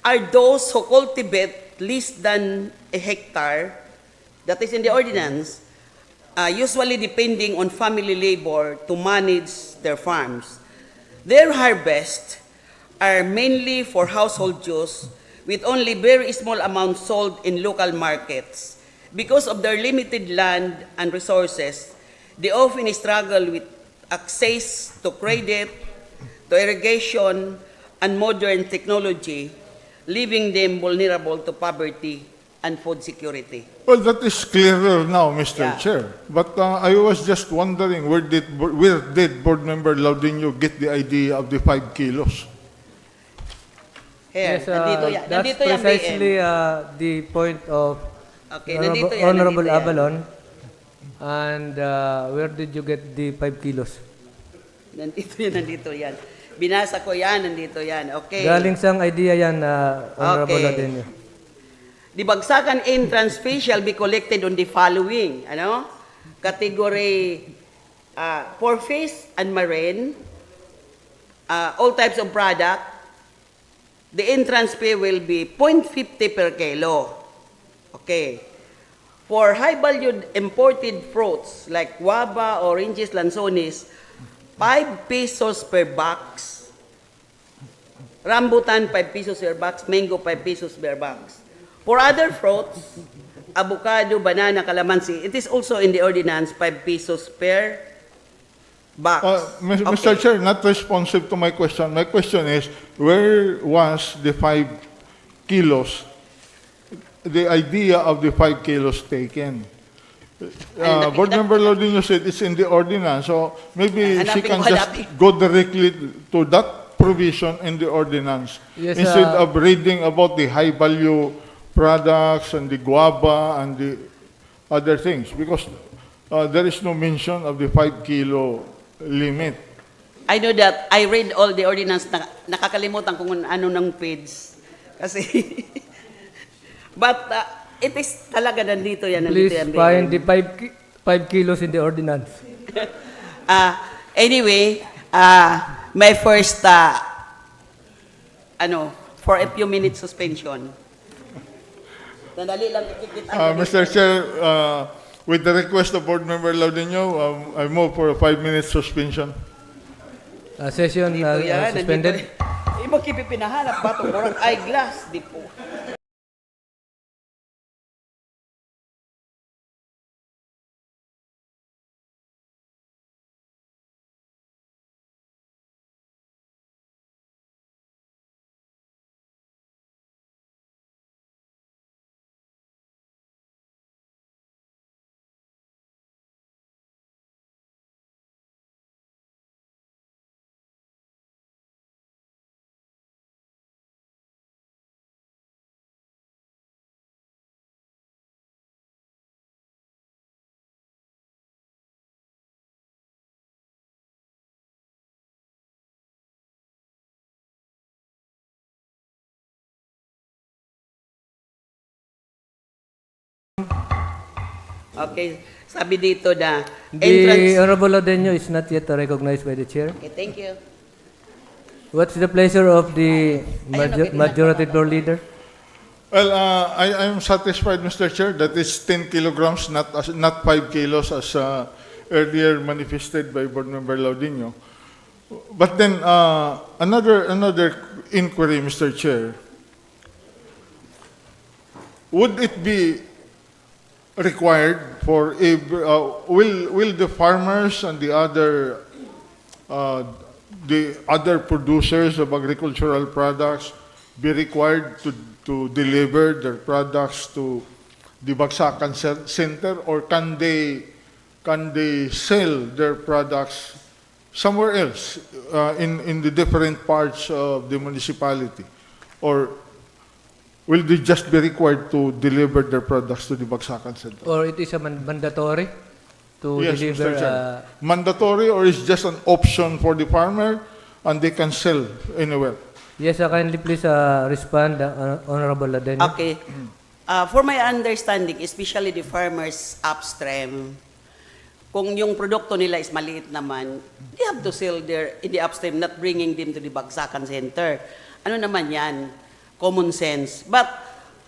are those who cultivate less than a hectare, that is in the ordinance, usually depending on family labor to manage their farms. Their harvest are mainly for household use, with only very small amounts sold in local markets. Because of their limited land and resources, they often struggle with access to credit, to irrigation, and modern technology, leaving them vulnerable to poverty and food security. Well, that is clearer now, Mr. Yeah. Chair. But I was just wondering, where did Board Member Laudinio get the idea of the 5 kilos? Here, nandito yan. That's Nandito yan, precisely BM. the point of Okay, nandito yan. Honorable nandito yan. Avalon. And where did you get the 5 kilos? Nandito yan. Binasa ko yan, nandito yan. Okay. Galing sang idea yan, Honorable Okay. Ladenio. The bagsakan entrance fee shall be collected on the following, category for fish and marine, all types of product. The entrance fee will be 0.50 per kilo. Okay. For high-valued imported fruits like guava, oranges, lanzones, 5 pesos per box. Rambutan, 5 pesos per box. Mango, 5 pesos per box. For other fruits, avocado, banana, calamansi, it is also in the ordinance, 5 pesos per box. Mr. Chair, not responsive to my question. My question is, where was the 5 kilos, the idea of the 5 kilos taken? Board Member Laudinio said it's in the ordinance, so maybe she can just go directly to that provision in the ordinance Yes, instead of reading about the high-value products and the guava and the other things, because there is no mention of the 5 kilo limit. I know that I read all the ordinance, nakakalimutan kung ano ng page. Kasi, but it is talaga nandito yan. Please Nandito yan, find BM. the 5 kilos in the ordinance. Anyway, my first, for a few minutes suspension. Sandali lang, ikikita. Mr. Chair, with the request of Board Member Laudinio, I move for a 5-minute suspension. Session Nandito yan, suspended. nandito. Imo kipipinahanap ba itong orang eyeglass? Di po. Okay, sabi dito na The entrance. Honorable Ladenio is not yet recognized by the chair. Okay, thank you. What's the pleasure of the majority floor leader? Well, I am satisfied, Mr. Chair, that it's 10 kilograms, not 5 kilos as earlier manifested by Board Member Laudinio. But then, another inquiry, Mr. Chair. Would it be required for will the farmers and the other producers of agricultural products be required to deliver their products to the Bagsakan Center, or can they sell their products somewhere else in the different parts of the municipality, or will they just be required to deliver their products to the Bagsakan Center? Or it is a mandatory to Yes, deliver? Mr. Chair. Mandatory, or is just an option for the farmer and they can sell anywhere? Yes, kindly please respond, Honorable Ladenio. Okay. For my understanding, especially the farmers upstream, kung yung produkto nila is maliit naman, they have to sell in the upstream, not bringing them to the Bagsakan Center. Ano naman yan? Common sense. But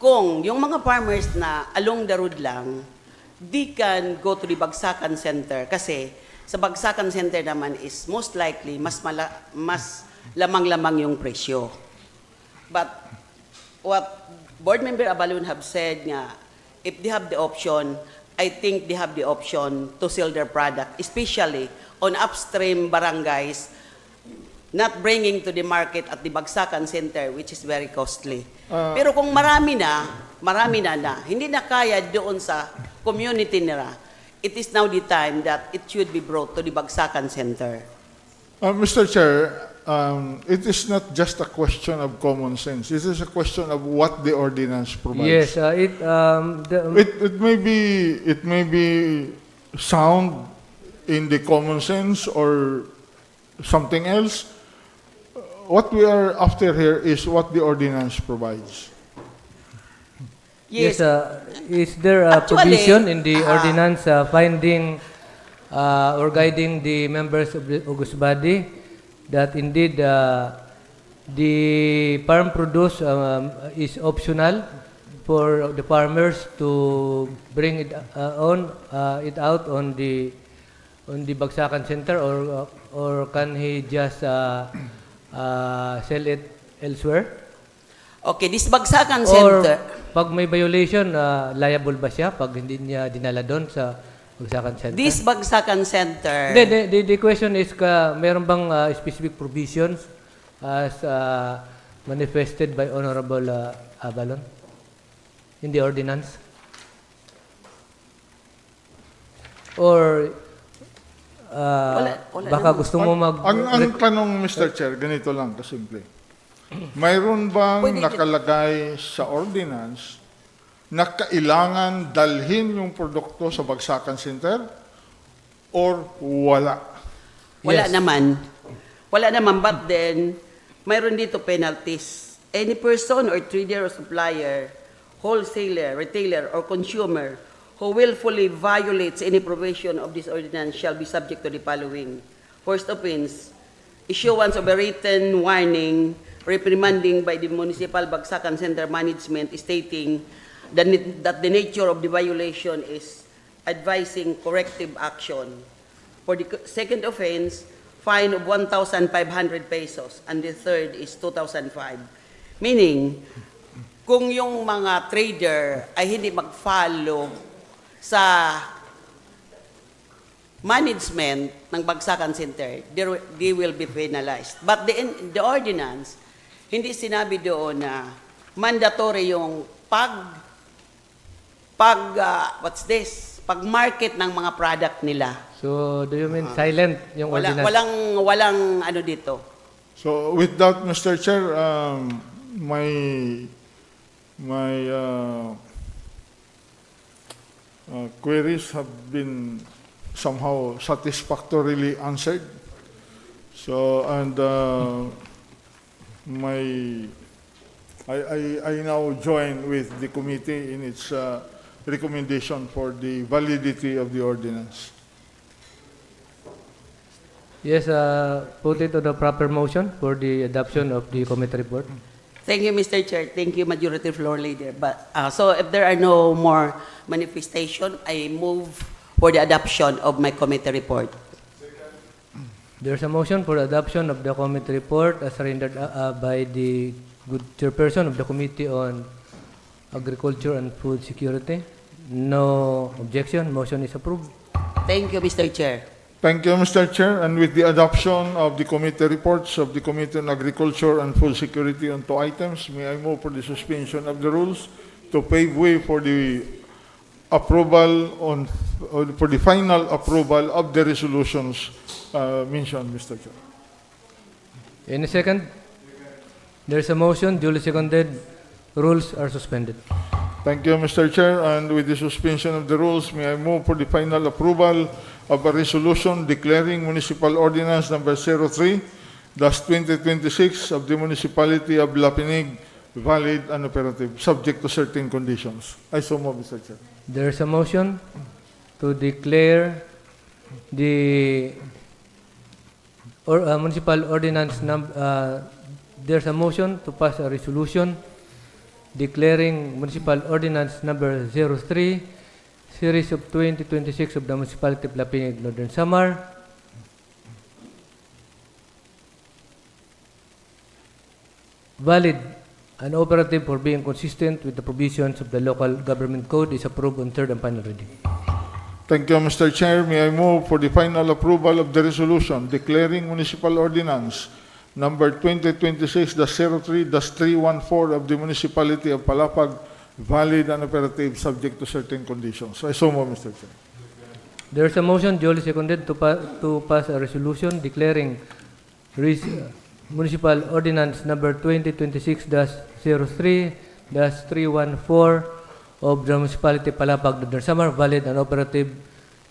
kung yung mga farmers na along the road lang, they can go to the Bagsakan Center kasi sa Bagsakan Center naman is most likely mas lamang-lamang yung presyo. But what Board Member Abalon have said nga, if they have the option, I think they have the option to sell their product, especially on upstream barangays, not bringing to the market at the Bagsakan Center, which is very costly. Pero kung marami na, hindi na kaya doon sa community nila, it is now the time that it should be brought to the Bagsakan Center. Mr. Chair, it is not just a question of common sense. It is a question of what the ordinance provides. Yes, the, It may be sound in the common sense or something else. What we are after here is what the ordinance provides. yes, is there a Actually, provision in the ordinance finding or guiding the members of the August body that indeed the farm produce is optional for the farmers to bring it it out on the Bagsakan Center, or can he just sell it elsewhere? Okay, this Bagsakan Or Center, pag may violation, liable ba siya pag hindi niya dinala doon sa Bagsakan Center? this Bagsakan Center, The question is, meron bang specific provisions as manifested by Honorable Abalon in the ordinance? Or wala baka naman. gusto mo Ang tanong, Mr. Chair, ganito lang kasimple. Mayroon bang Pwede- nakalagay sa ordinance na kailangan dalhin yung produkto sa Bagsakan Center or wala? Wala Yes. naman. Wala naman, but then, mayroon dito penalties. Any person or trader or supplier, wholesaler, retailer, or consumer who willfully violates any provision of this ordinance shall be subject to the following. First offense, issuance of a written warning reprimanding by the Municipal Bagsakan Center Management stating that the nature of the violation is advising corrective action. For the second offense, fine of 1,500 pesos, and the third is 2,005. Meaning, kung yung mga trader ay hindi mag-follow sa management ng Bagsakan Center, they will be penalized. But the ordinance, hindi sinabi doon na mandatory yung pag-market ng mga product nila. So, do you mean silent yung ordinance? Walang ano dito. So with that, Mr. Chair, my queries have been somehow satisfactorily answered. So, and I now join with the committee in its recommendation for the validity of the ordinance. Yes, put it to the proper motion for the adoption of the committee report. Thank you, Mr. Chair. Thank you, Majority Floor Leader. But so if there are no more manifestation, I move for the adoption of my committee report. There's a motion for adoption of the committee report as rendered by the good chairperson of the Committee on Agriculture and Food Security. No objection. Motion is approved. Thank you, Mr. Chair. Thank you, Mr. Chair. And with the adoption of the committee reports of the Committee on Agriculture and Food Security on 2 items, may I move for the suspension of the rules to pave way for the approval for the final approval of the resolutions mentioned, Mr. Chair. Any second? There's a motion, duly seconded. Rules are suspended. Thank you, Mr. Chair. And with the suspension of the rules, may I move for the final approval of a resolution declaring Municipal Ordinance Number 03-2026 of the Municipality of Lapinig valid and operative, subject to certain conditions. I so move, Mr. Chair. There's a motion to declare the municipal ordinance there's a motion to pass a resolution declaring municipal ordinance number 03 series of 2026 of the municipality of Lapinig, Northern Samar valid and operative for being consistent with the provisions of the local government code is approved on third and final reading. Thank you, Mr. Chair. May I move for the final approval of the resolution declaring municipal ordinance number 2026-03-314 of the municipality of Palapag valid and operative subject to certain conditions. I so move, Mr. Chair. There is a motion duly seconded to pass a resolution declaring municipal ordinance number 2026-03-314 of the municipality Palapag, Northern Samar valid and operative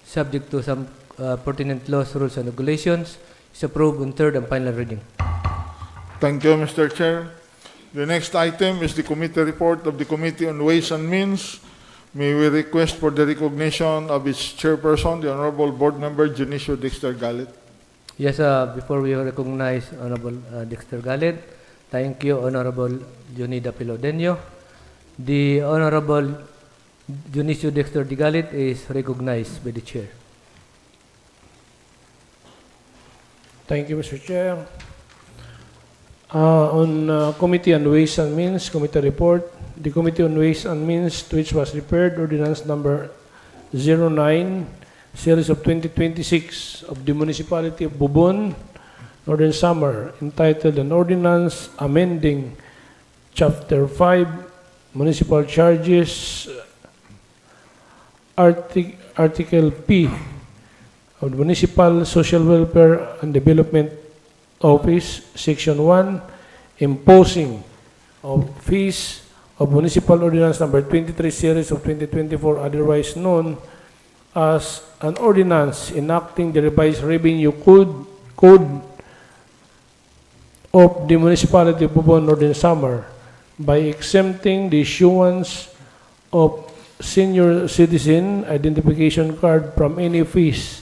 subject to some pertinent laws, rules, and regulations. Is approved on third and final reading. Thank you, Mr. Chair. The next item is the committee report of the Committee on Ways and Means. May we request for the recognition of its chairperson, the Honorable Board Member Junicio Dexter Galit. Yes, before we recognize Honorable Dexter Galit, thank you, Honorable Junida Pilodenyo. The Honorable Junicio Dexter Galit is recognized by the Chair. Thank you, Mr. Chair. On Committee on Ways and Means, Committee Report, the Committee on Ways and Means, to which was prepared Ordinance Number 09, Series of 2026 of the Municipality of Bubon, Northern Samar, entitled An Ordinance Amending Chapter 5, Municipal Charges, Article P of the Municipal Social Welfare and Development Office, Section 1, imposing of fees of Municipal Ordinance Number 23 Series of 2024, otherwise known as an ordinance enacting the revised revenue code of the Municipality of Bubon, Northern Samar by exempting the issuance of senior citizen identification card from any fees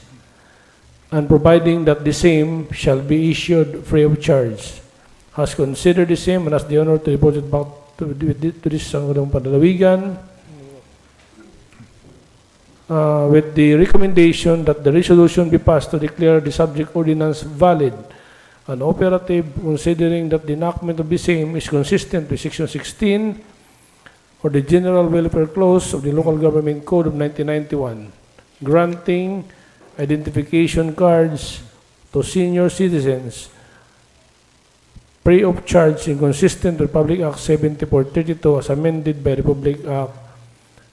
and providing that the same shall be issued free of charge. Has considered the same and has the honor to report it back to this Sangguniang Panlalawigan with the recommendation that the resolution be passed to declare the subject ordinance valid and operative, considering that the enactment of the same is consistent with Section 16 or the General Welfare Clause of the Local Government Code of 1991, granting identification cards to senior citizens free of charge and consistent with Republic Act 7432 as amended by Republic Act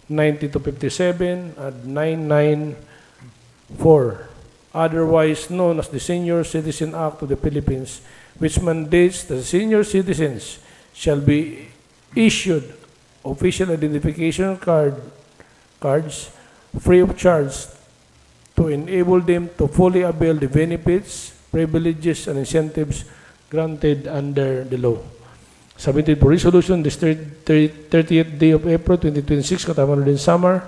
9257 and 994, otherwise known as the Senior Citizen Act of the Philippines, which mandates that senior citizens shall be issued official identification cards free of charge to enable them to fully avail the benefits, privileges, and incentives granted under the law. Submitted for resolution this 30th day of April 2026, Northern Samar.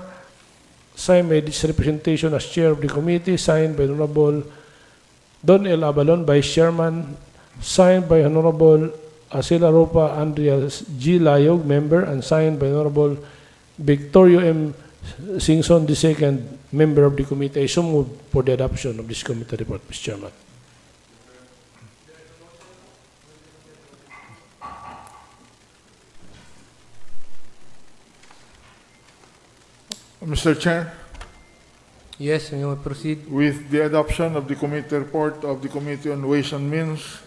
Signed by this representation as chair of the committee, signed by Honorable Don L. Abalon, Vice Chairman, signed by Honorable Acela Ropa Andrea G. Layog, member, and signed by Honorable Victorio M. Singson II, member of the committee. I so move for the adoption of this committee report, Mr. Chairman. Mr. Chair, Yes, we will proceed. with the adoption of the committee report of the Committee on Ways and Means,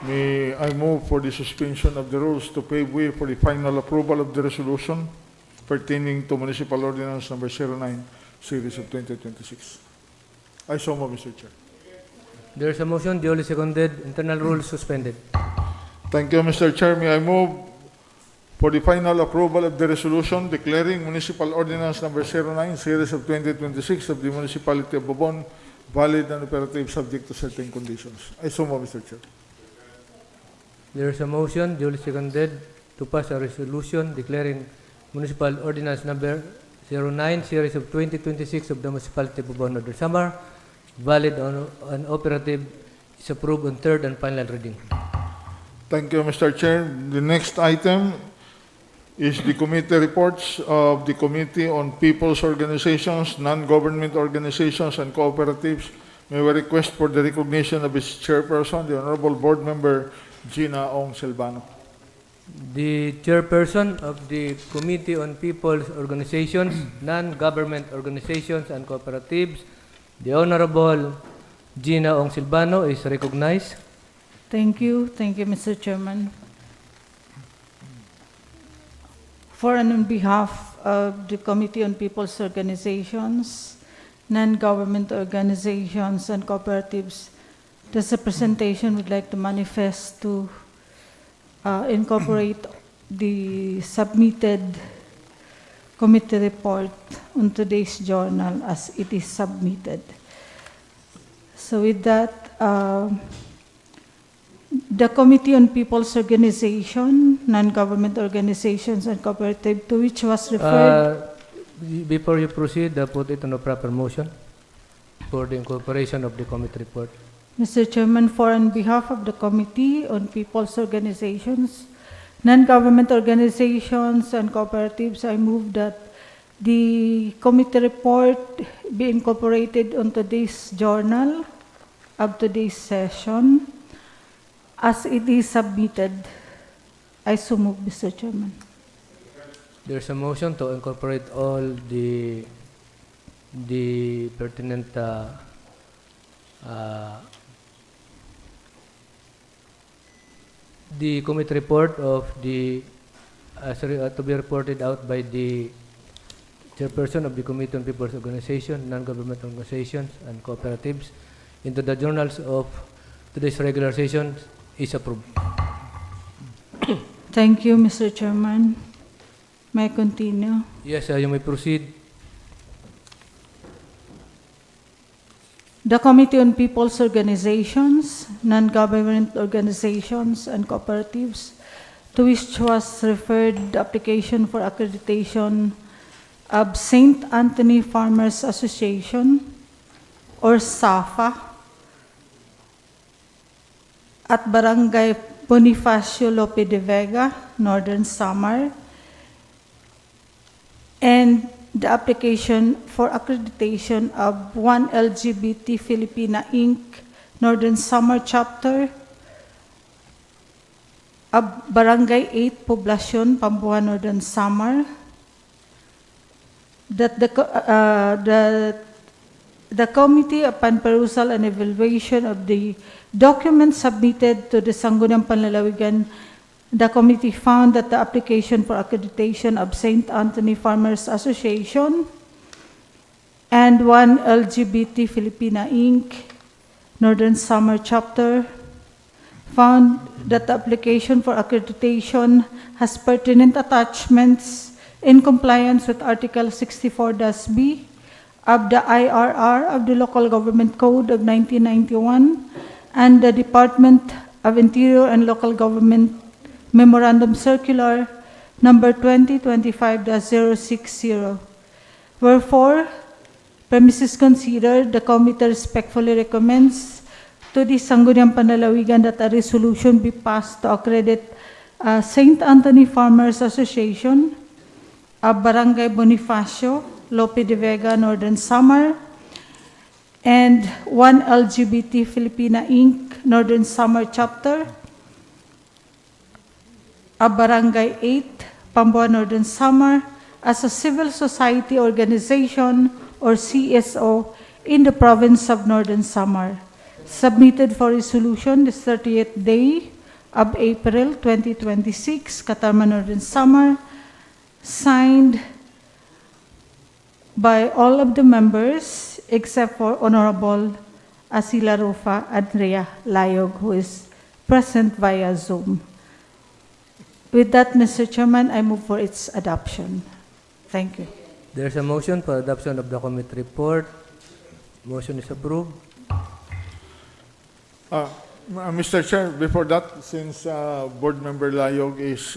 may I move for the suspension of the rules to pave way for the final approval of the resolution pertaining to Municipal Ordinance Number 09, Series of 2026. I so move, Mr. Chair. There is a motion duly seconded. Internal rules suspended. Thank you, Mr. Chair. May I move for the final approval of the resolution declaring Municipal Ordinance Number 09, Series of 2026 of the Municipality of Bubon valid and operative subject to certain conditions. I so move, Mr. Chair. There is a motion duly seconded to pass a resolution declaring Municipal Ordinance Number 09, Series of 2026 of the Municipality of Bubon, Northern Samar valid and operative is approved on third and final reading. Thank you, Mr. Chair. The next item is the committee reports of the Committee on People's Organizations, Non-Government Organizations, and Cooperatives. May we request for the recognition of its chairperson, the Honorable Board Member Gina Ong Silvano. The chairperson of the Committee on People's Organizations, Non-Government Organizations, and Cooperatives, the Honorable Gina Ong Silvano, is recognized. Thank you, Mr. Chairman. For and on behalf of the Committee on People's Organizations, Non-Government Organizations, and Cooperatives, this representation would like to manifest to incorporate the submitted committee report on today's journal as it is submitted. So with that, the Committee on People's Organization, Non-Government Organizations, and Cooperative, to which was referred. Before you proceed, put it on a proper motion for the incorporation of the committee report. Mr. Chairman, for on behalf of the Committee on People's Organizations, Non-Government Organizations, and Cooperatives, I move that the committee report be incorporated on today's journal of today's session as it is submitted. I so move, Mr. Chairman. There's a motion to incorporate all the pertinent the committee report of the to be reported out by the chairperson of the Committee on People's Organization, Non-Government Organizations, and Cooperatives into the journals of today's regular session is approved. Thank you, Mr. Chairman. May I continue? Yes, you may proceed. The Committee on People's Organizations, Non-Government Organizations, and Cooperatives, to which was referred the application for accreditation of St. Anthony Farmers Association, or SAFA, at Barangay Bonifacio Lope de Vega, Northern Samar, and the application for accreditation of One LGBT Filipina Inc., Northern Samar Chapter, of Barangay 8, Poblacion, Pambuan, Northern Samar, that the committee, upon perusal and evaluation of the documents submitted to the Sangguniang Panlalawigan, the committee found that the application for accreditation of St. Anthony Farmers Association and One LGBT Filipina Inc., Northern Samar Chapter, found that the application for accreditation has pertinent attachments in compliance with Article 64-B of the IRR of the Local Government Code of 1991 and the Department of Interior and Local Government Memorandum Circular number 2025-060. Wherefore, premises considered, the committee respectfully recommends to the Sangguniang Panlalawigan that a resolution be passed to accredit St. Anthony Farmers Association of Barangay Bonifacio, Lope de Vega, Northern Samar, and One LGBT Filipina Inc., Northern Samar Chapter, of Barangay 8, Pambuan, Northern Samar, as a civil society organization or CSO in the province of Northern Samar. Submitted for resolution this 30th day of April 2026, Katarman, Northern Samar, signed by all of the members except for Honorable Asila Rufa Andrea Layog, who is present via Zoom. With that, Mr. Chairman, I move for its adoption. Thank you. There's a motion for adoption of the committee report. Motion is approved. Mr. Chair, before that, since Board Member Layog is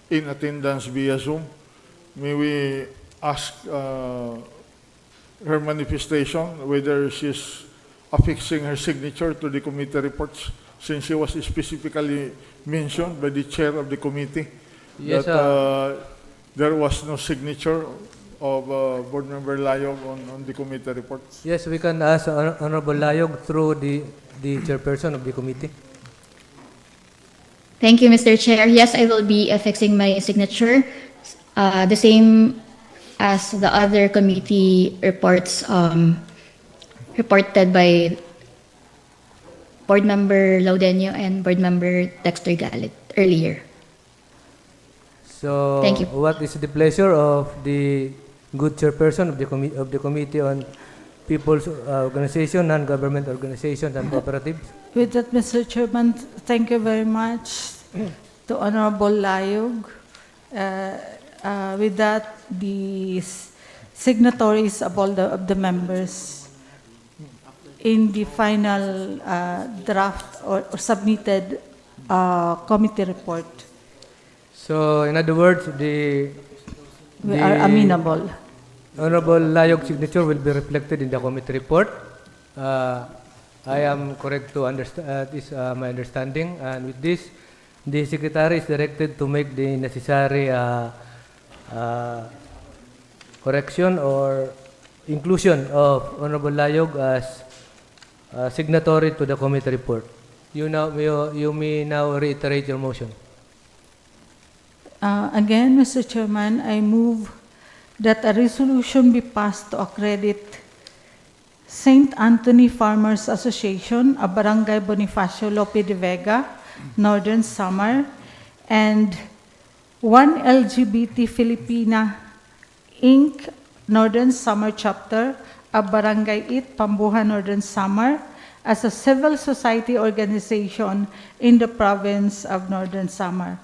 in attendance via Zoom, may we ask her manifestation whether she's affixing her signature to the committee reports, since she was specifically mentioned by the chair of the committee Yes, that there was no signature of Board Member Layog on the committee reports. Yes, we can ask Honorable Layog through the chairperson of the committee. Thank you, Mr. Chair. Yes, I will be affixing my signature, the same as the other committee reports reported by Board Member Laudenio and Board Member Dexter Galit earlier. So, Thank you. what is the pleasure of the good chairperson of the Committee on People's Organization, Non-Government Organizations, and Cooperatives? With that, Mr. Chairman, thank you very much to Honorable Layog. With that, the signatories of all of the members in the final draft or submitted committee report. So, in other words, We are amenable. Honorable Layog's signature will be reflected in the committee report. I am correct to understand, this my understanding, and with this, the secretary is directed to make the necessary correction or inclusion of Honorable Layog as signatory to the committee report. You may now reiterate your motion. Again, Mr. Chairman, I move that a resolution be passed to accredit St. Anthony Farmers Association, a Barangay Bonifacio Lope de Vega, Northern Samar, and one LGBT Filipina Inc., Northern Samar Chapter, a Barangay It, Pambuhan, Northern Samar, as a civil society organization in the province of Northern Samar.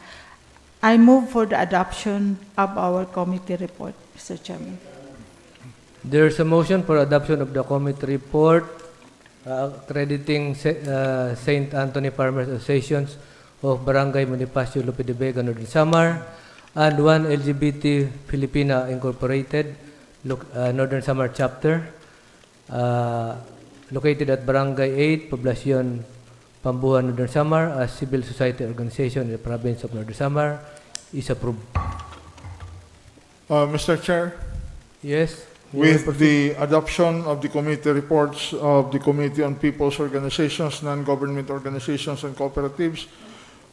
I move for the adoption of our committee report, Mr. Chairman. There's a motion for adoption of the committee report crediting St. Anthony Farmers Associations of Barangay Bonifacio Lope de Vega, Northern Samar, and one LGBT Filipina Incorporated, Northern Samar Chapter, located at Barangay 8, Poblacion Pambuhan, Northern Samar, as civil society organization in the province of Northern Samar, is approved. Mr. Chair, Yes? with the adoption of the committee reports of the Committee on People's Organizations, Non-Government Organizations, and Cooperatives,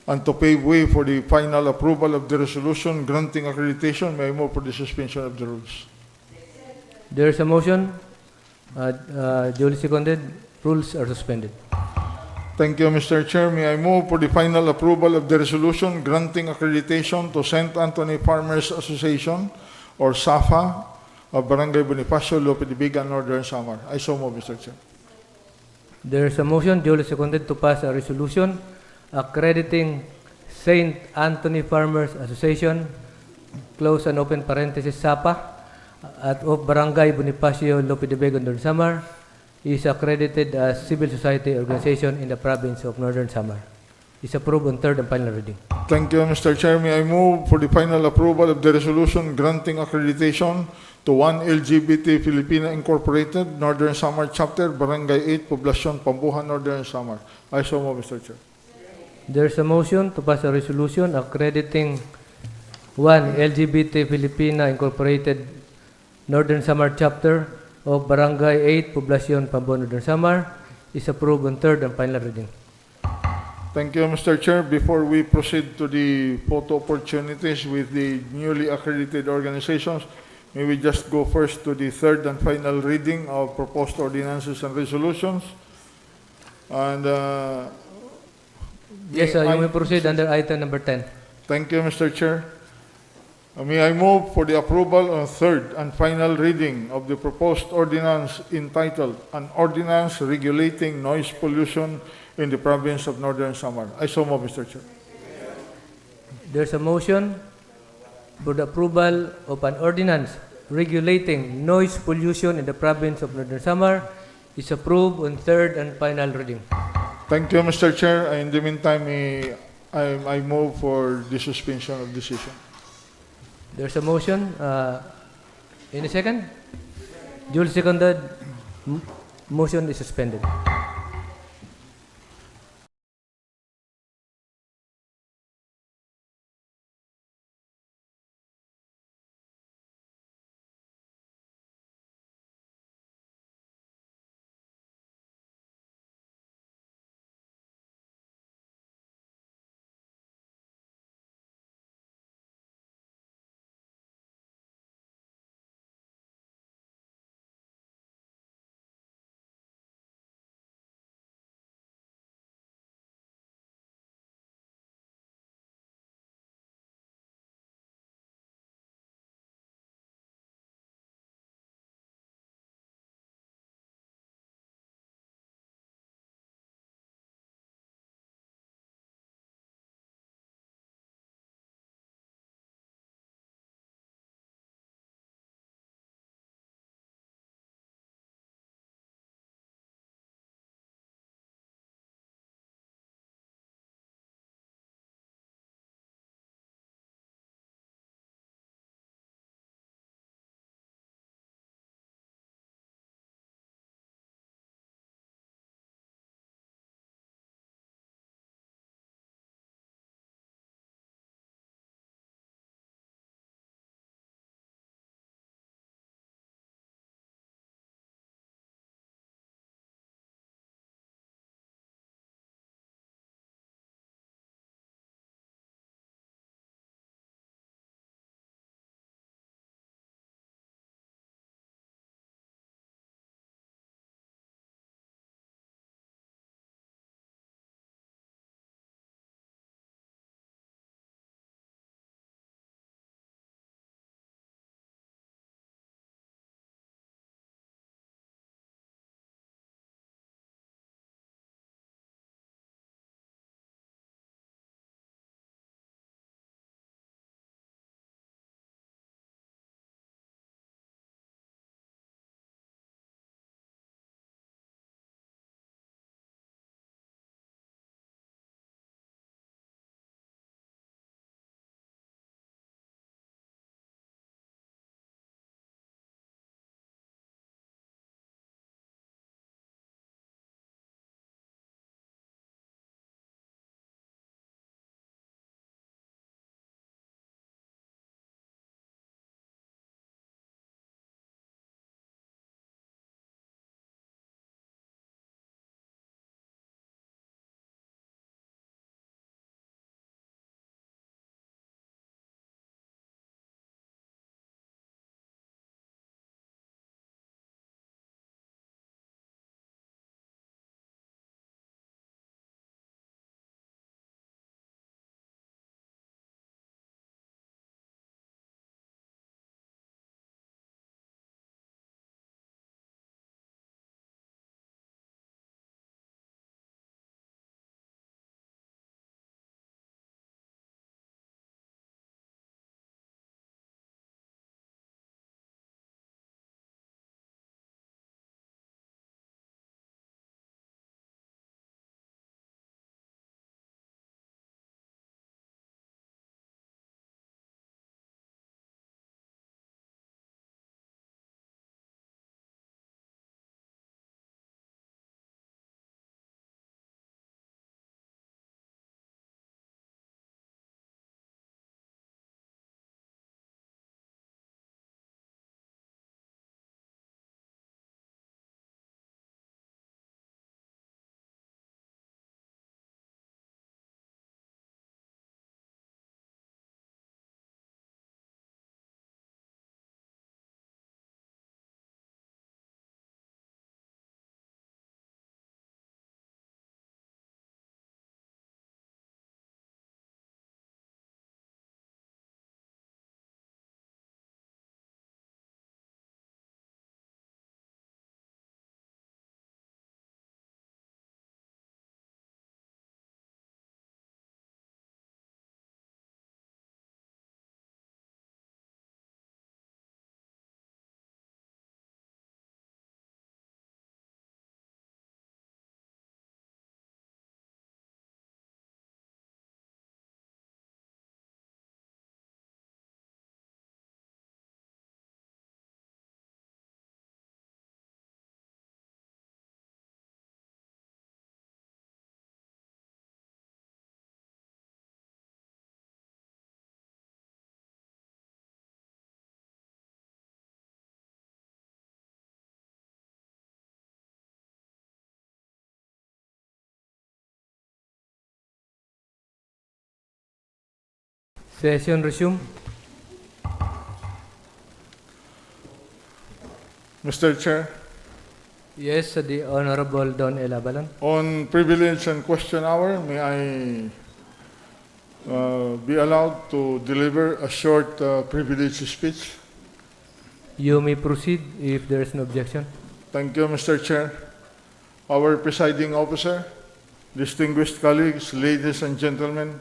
and to pave way for the final approval of the resolution granting accreditation, may I move for the suspension of the rules? There's a motion. Duly seconded. Rules are suspended. Thank you, Mr. Chair. May I move for the final approval of the resolution granting accreditation to St. Anthony Farmers Association, or SAFA, of Barangay Bonifacio, Lope de Vega, Northern Samar. I so move, Mr. Chair. There's a motion duly seconded to pass a resolution accrediting St. Anthony Farmers Association, close and open parenthesis, SAPA, at of Barangay Bonifacio, Lope de Vega, Northern Samar, is accredited as civil society organization in the province of Northern Samar. Is approved on third and final reading. Thank you, Mr. Chair. May I move for the final approval of the resolution granting accreditation to one LGBT Filipina Incorporated, Northern Samar Chapter, Barangay 8, Poblacion Pambuhan, Northern Samar. I so move, Mr. Chair. There's a motion to pass a resolution accrediting one LGBT Filipina Incorporated, Northern Samar Chapter of Barangay 8, Poblacion Pambuhan, Northern Samar, is approved on third and final reading. Thank you, Mr. Chair. Before we proceed to the photo opportunities with the newly accredited organizations, may we just go first to the third and final reading of proposed ordinances and resolutions. And Yes, sir, you may proceed under item number 10. Thank you, Mr. Chair. May I move for the approval on third and final reading of the proposed ordinance entitled An Ordinance Regulating Noise Pollution in the Province of Northern Samar. I so move, Mr. Chair. There's a motion for the approval of an ordinance regulating noise pollution in the province of Northern Samar. Is approved on third and final reading. Thank you, Mr. Chair. In the meantime, I move for the suspension of decision. There's a motion. In a second? Duly seconded. Motion is suspended. Session resume. Mr. Chair, Yes, the Honorable Don L. Abalon. on privilege and question hour, may I be allowed to deliver a short privilege speech? You may proceed if there is no objection. Thank you, Mr. Chair. Our presiding officer, distinguished colleagues, ladies and gentlemen,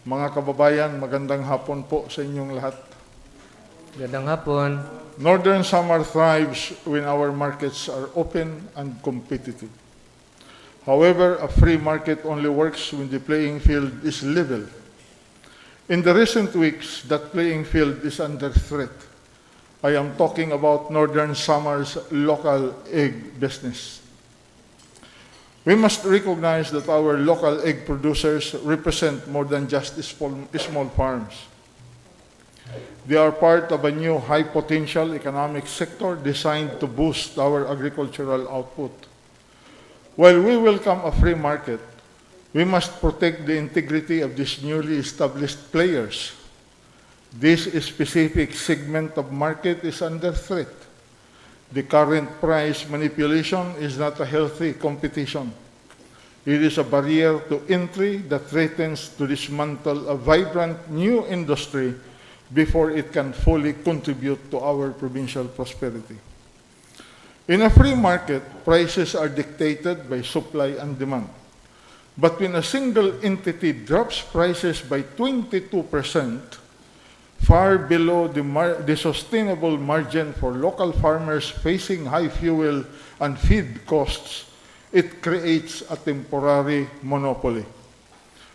mga kababayan, magandang hapon po sa inyong lahat. Gandang hapon. Northern Samar thrives when our markets are open and competitive. However, a free market only works when the playing field is level. In the recent weeks, that playing field is under threat. I am talking about Northern Samar's local egg business. We must recognize that our local egg producers represent more than just small farms. They are part of a new high-potential economic sector designed to boost our agricultural output. While we welcome a free market, we must protect the integrity of these newly established players. This specific segment of market is under threat. The current price manipulation is not a healthy competition. It is a barrier to entry that threatens to dismantle a vibrant new industry before it can fully contribute to our provincial prosperity. In a free market, prices are dictated by supply and demand. But when a single entity drops prices by 22%, far below the sustainable margin for local farmers facing high fuel and feed costs, it creates a temporary monopoly.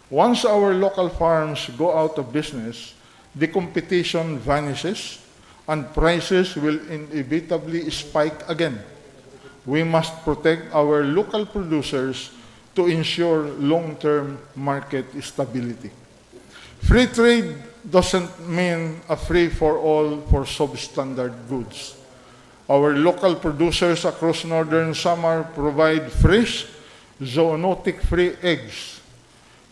Once our local farms go out of business, the competition vanishes and prices will inevitably spike again. We must protect our local producers to ensure long-term market stability. Free trade doesn't mean a free-for-all for substandard goods. Our local producers across Northern Samar provide fresh, zoonotic-free eggs.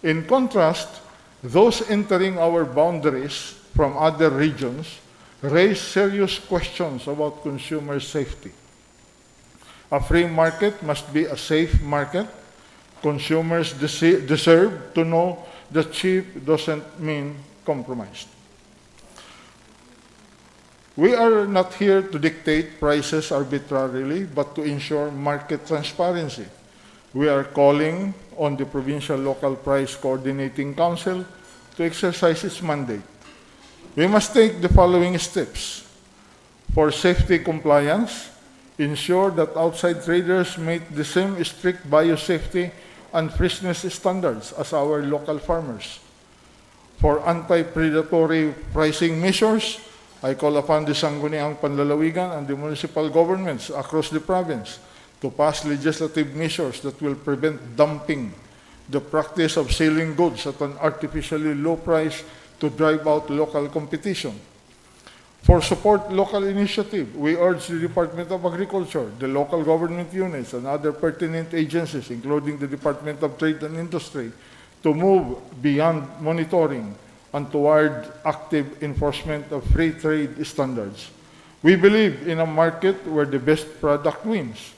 In contrast, those entering our boundaries from other regions raise serious questions about consumer safety. A free market must be a safe market. Consumers deserve to know that cheap doesn't mean compromised. We are not here to dictate prices arbitrarily, but to ensure market transparency. We are calling on the Provincial Local Price Coordinating Council to exercise its mandate. We must take the following steps. For safety compliance, ensure that outside traders meet the same strict biosafety and freshness standards as our local farmers. For anti-predatory pricing measures, I call upon the Sangguniang Panlalawigan and the municipal governments across the province to pass legislative measures that will prevent dumping, the practice of selling goods at an artificially low price to drive out local competition. For support local initiative, we urge the Department of Agriculture, the local government units, and other pertinent agencies, including the Department of Trade and Industry, to move beyond monitoring and toward active enforcement of free trade standards. We believe in a market where the best product wins.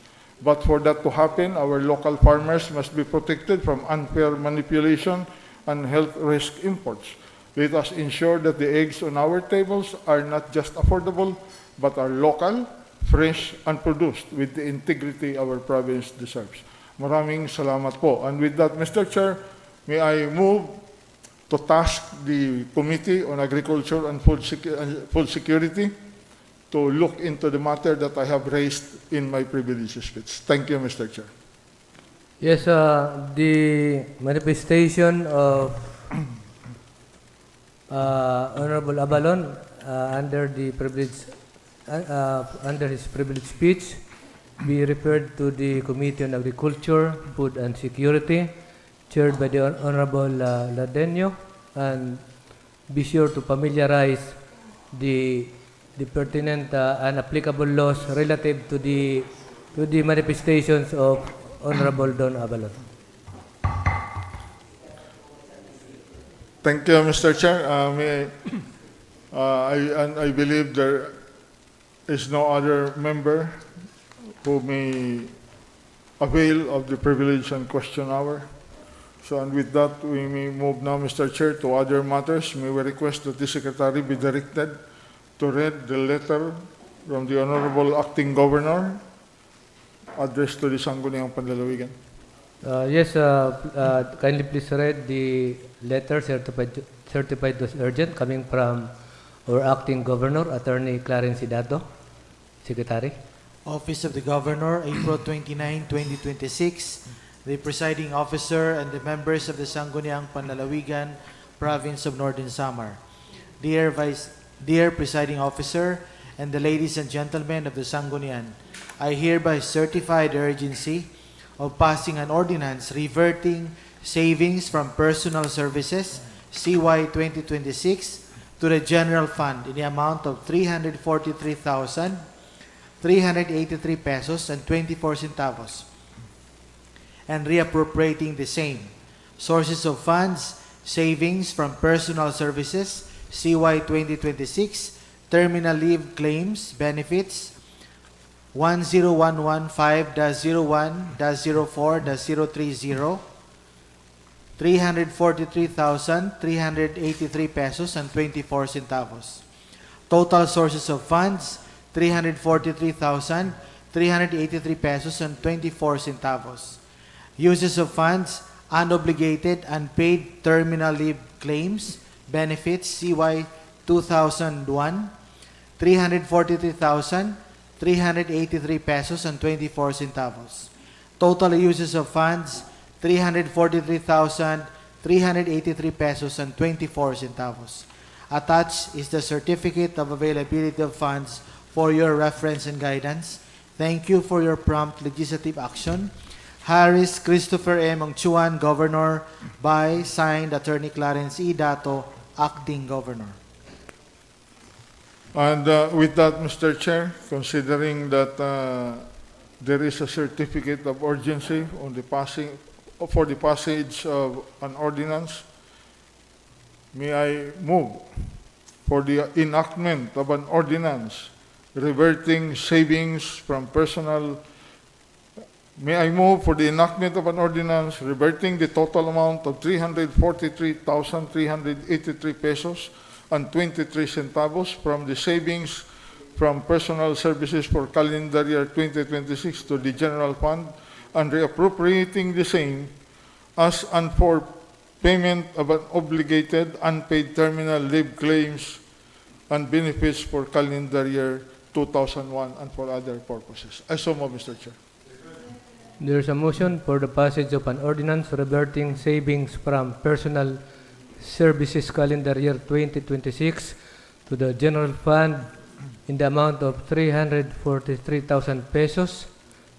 But for that to happen, our local farmers must be protected from unfair manipulation and health risk imports. Let us ensure that the eggs on our tables are not just affordable, but are local, fresh, and produced with the integrity our province deserves. Maraming salamat po. And with that, Mr. Chair, may I move to task the Committee on Agriculture and Food Security to look into the matter that I have raised in my privilege speech. Thank you, Mr. Chair. Yes, the manifestation of Honorable Abalon under his privilege speech be referred to the Committee on Agriculture, Food and Security, chaired by the Honorable Ladenio, and be sure to familiarize the pertinent and applicable laws relative to the manifestations of Honorable Don Abalon. Thank you, Mr. Chair. I believe there is no other member who may avail of the privilege and question hour. So, and with that, we may move now, Mr. Chair, to other matters. May we request that the Secretary be directed to read the letter from the Honorable Acting Governor addressed to the Sangguniang Panlalawigan. Yes, kindly please read the letter certified as urgent coming from our acting governor, Attorney Clarence Idato, Secretary. Office of the Governor, April 29, 2026. The presiding officer and the members of the Sangguniang Panlalawigan, Province of Northern Samar. Dear presiding officer and the ladies and gentlemen of the Sangguniang, I hereby certify the urgency of passing an ordinance reverting savings from personal services CY 2026 to the general fund in the amount of 343,383 pesos and 24 centavos and reappropriating the same. Sources of funds, savings from personal services CY 2026, terminal leave claims, benefits, 10115-01-04-030, 343,383 pesos and 24 centavos. Total sources of funds, 343,383 pesos and 24 centavos. Uses of funds, unobligated, unpaid terminal leave claims, benefits, CY 2001, 343,383 pesos and 24 centavos. Total uses of funds, 343,383 pesos and 24 centavos. Attached is the certificate of availability of funds for your reference and guidance. Thank you for your prompt legislative action. Harris Christopher M. Ongchuan, Governor, by signed Attorney Clarence E. Dato, Acting Governor. And with that, Mr. Chair, considering that there is a certificate of urgency on the for the passage of an ordinance, may I move for the enactment of an ordinance reverting savings from personal. May I move for the enactment of an ordinance reverting the total amount of 343,383 pesos and 23 centavos from the savings from personal services for calendar year 2026 to the general fund and reappropriating the same as and for payment of an obligated unpaid terminal leave claims and benefits for calendar year 2001 and for other purposes. I so move, Mr. Chair. There is a motion for the passage of an ordinance reverting savings from personal services calendar year 2026 to the general fund in the amount of 343,000 pesos,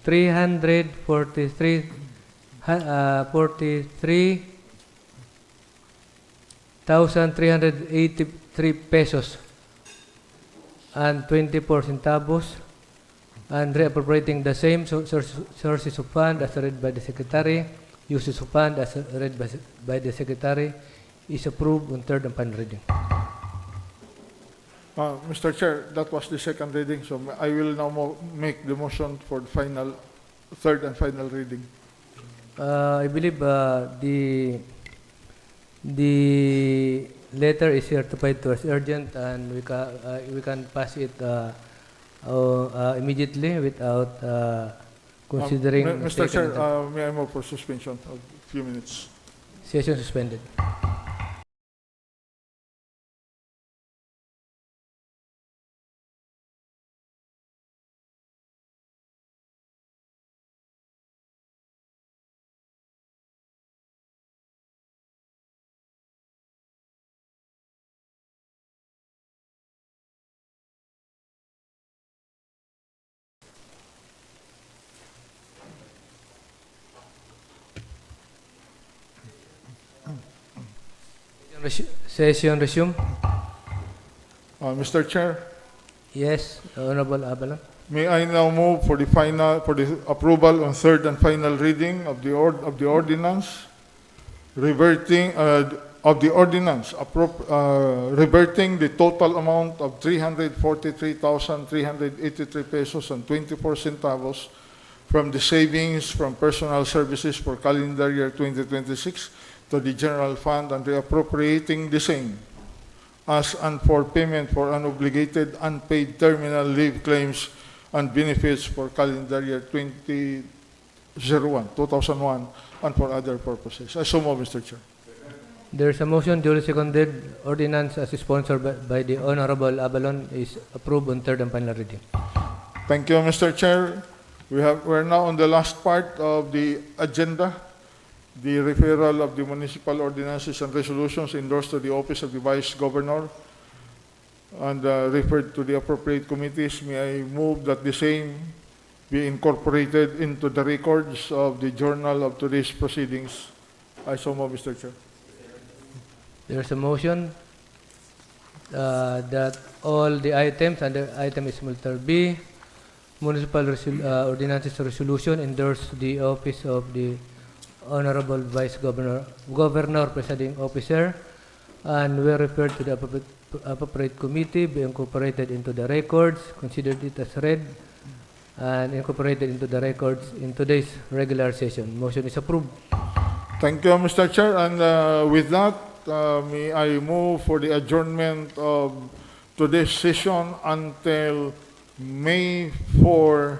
43,383 pesos and 24 centavos, and reappropriating the same sources of fund as read by the Secretary, uses of fund as read by the Secretary, is approved on third and final reading. Mr. Chair, that was the second reading, so I will now make the motion for the third and final reading. I believe the letter is certified to us urgent, and we can pass it immediately without considering. Mr. Chair, may I move for suspension of a few minutes? Session suspended. Session resume. Mr. Chair, Yes, Honorable Abalan. may I now move for the approval on third and final reading of the ordinance reverting of the ordinance reverting the total amount of 343,383 pesos and 24 centavos from the savings from personal services for calendar year 2026 to the general fund and reappropriating the same as and for payment for unobligated unpaid terminal leave claims and benefits for calendar year 2001, and for other purposes. I so move, Mr. Chair. There is a motion duly seconded. Ordinance as sponsored by the Honorable Abalon is approved on third and final reading. Thank you, Mr. Chair. We're now on the last part of the agenda, the referral of the municipal ordinances and resolutions endorsed to the Office of the Vice Governor and referred to the appropriate committees. May I move that the same be incorporated into the records of the journal of today's proceedings. I so move, Mr. Chair. There's a motion that all the items under item is letter B, municipal ordinances resolution endorsed the office of the Honorable Vice Governor Presiding Officer, and were referred to the appropriate committee, be incorporated into the records, considered it as read, and incorporated into the records in today's regular session. Motion is approved. Thank you, Mr. Chair. And with that, may I move for the adjournment of today's session until May 4,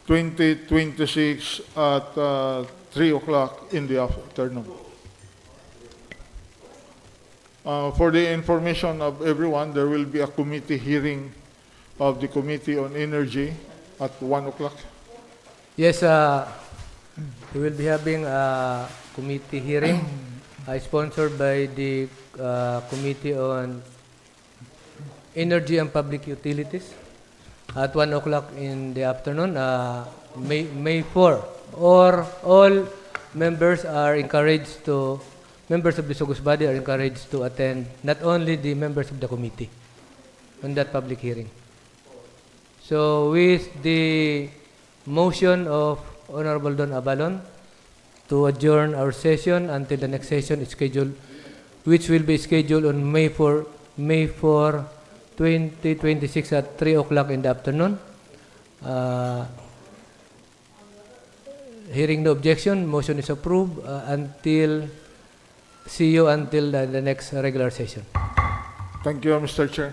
2026 at 3 o'clock in the afternoon. For the information of everyone, there will be a committee hearing of the Committee on Energy at 1 o'clock. Yes, we will be having a committee hearing sponsored by the Committee on Energy and Public Utilities at 1 o'clock in the afternoon, May 4. Or all members are encouraged to, members of the Sugos body are encouraged to attend, not only the members of the committee, on that public hearing. So with the motion of Honorable Don Abalon to adjourn our session until the next session is scheduled, which will be scheduled on May 4, 2026 at 3 o'clock in the afternoon. Hearing no objection, motion is approved see you until the next regular session. Thank you, Mr. Chair.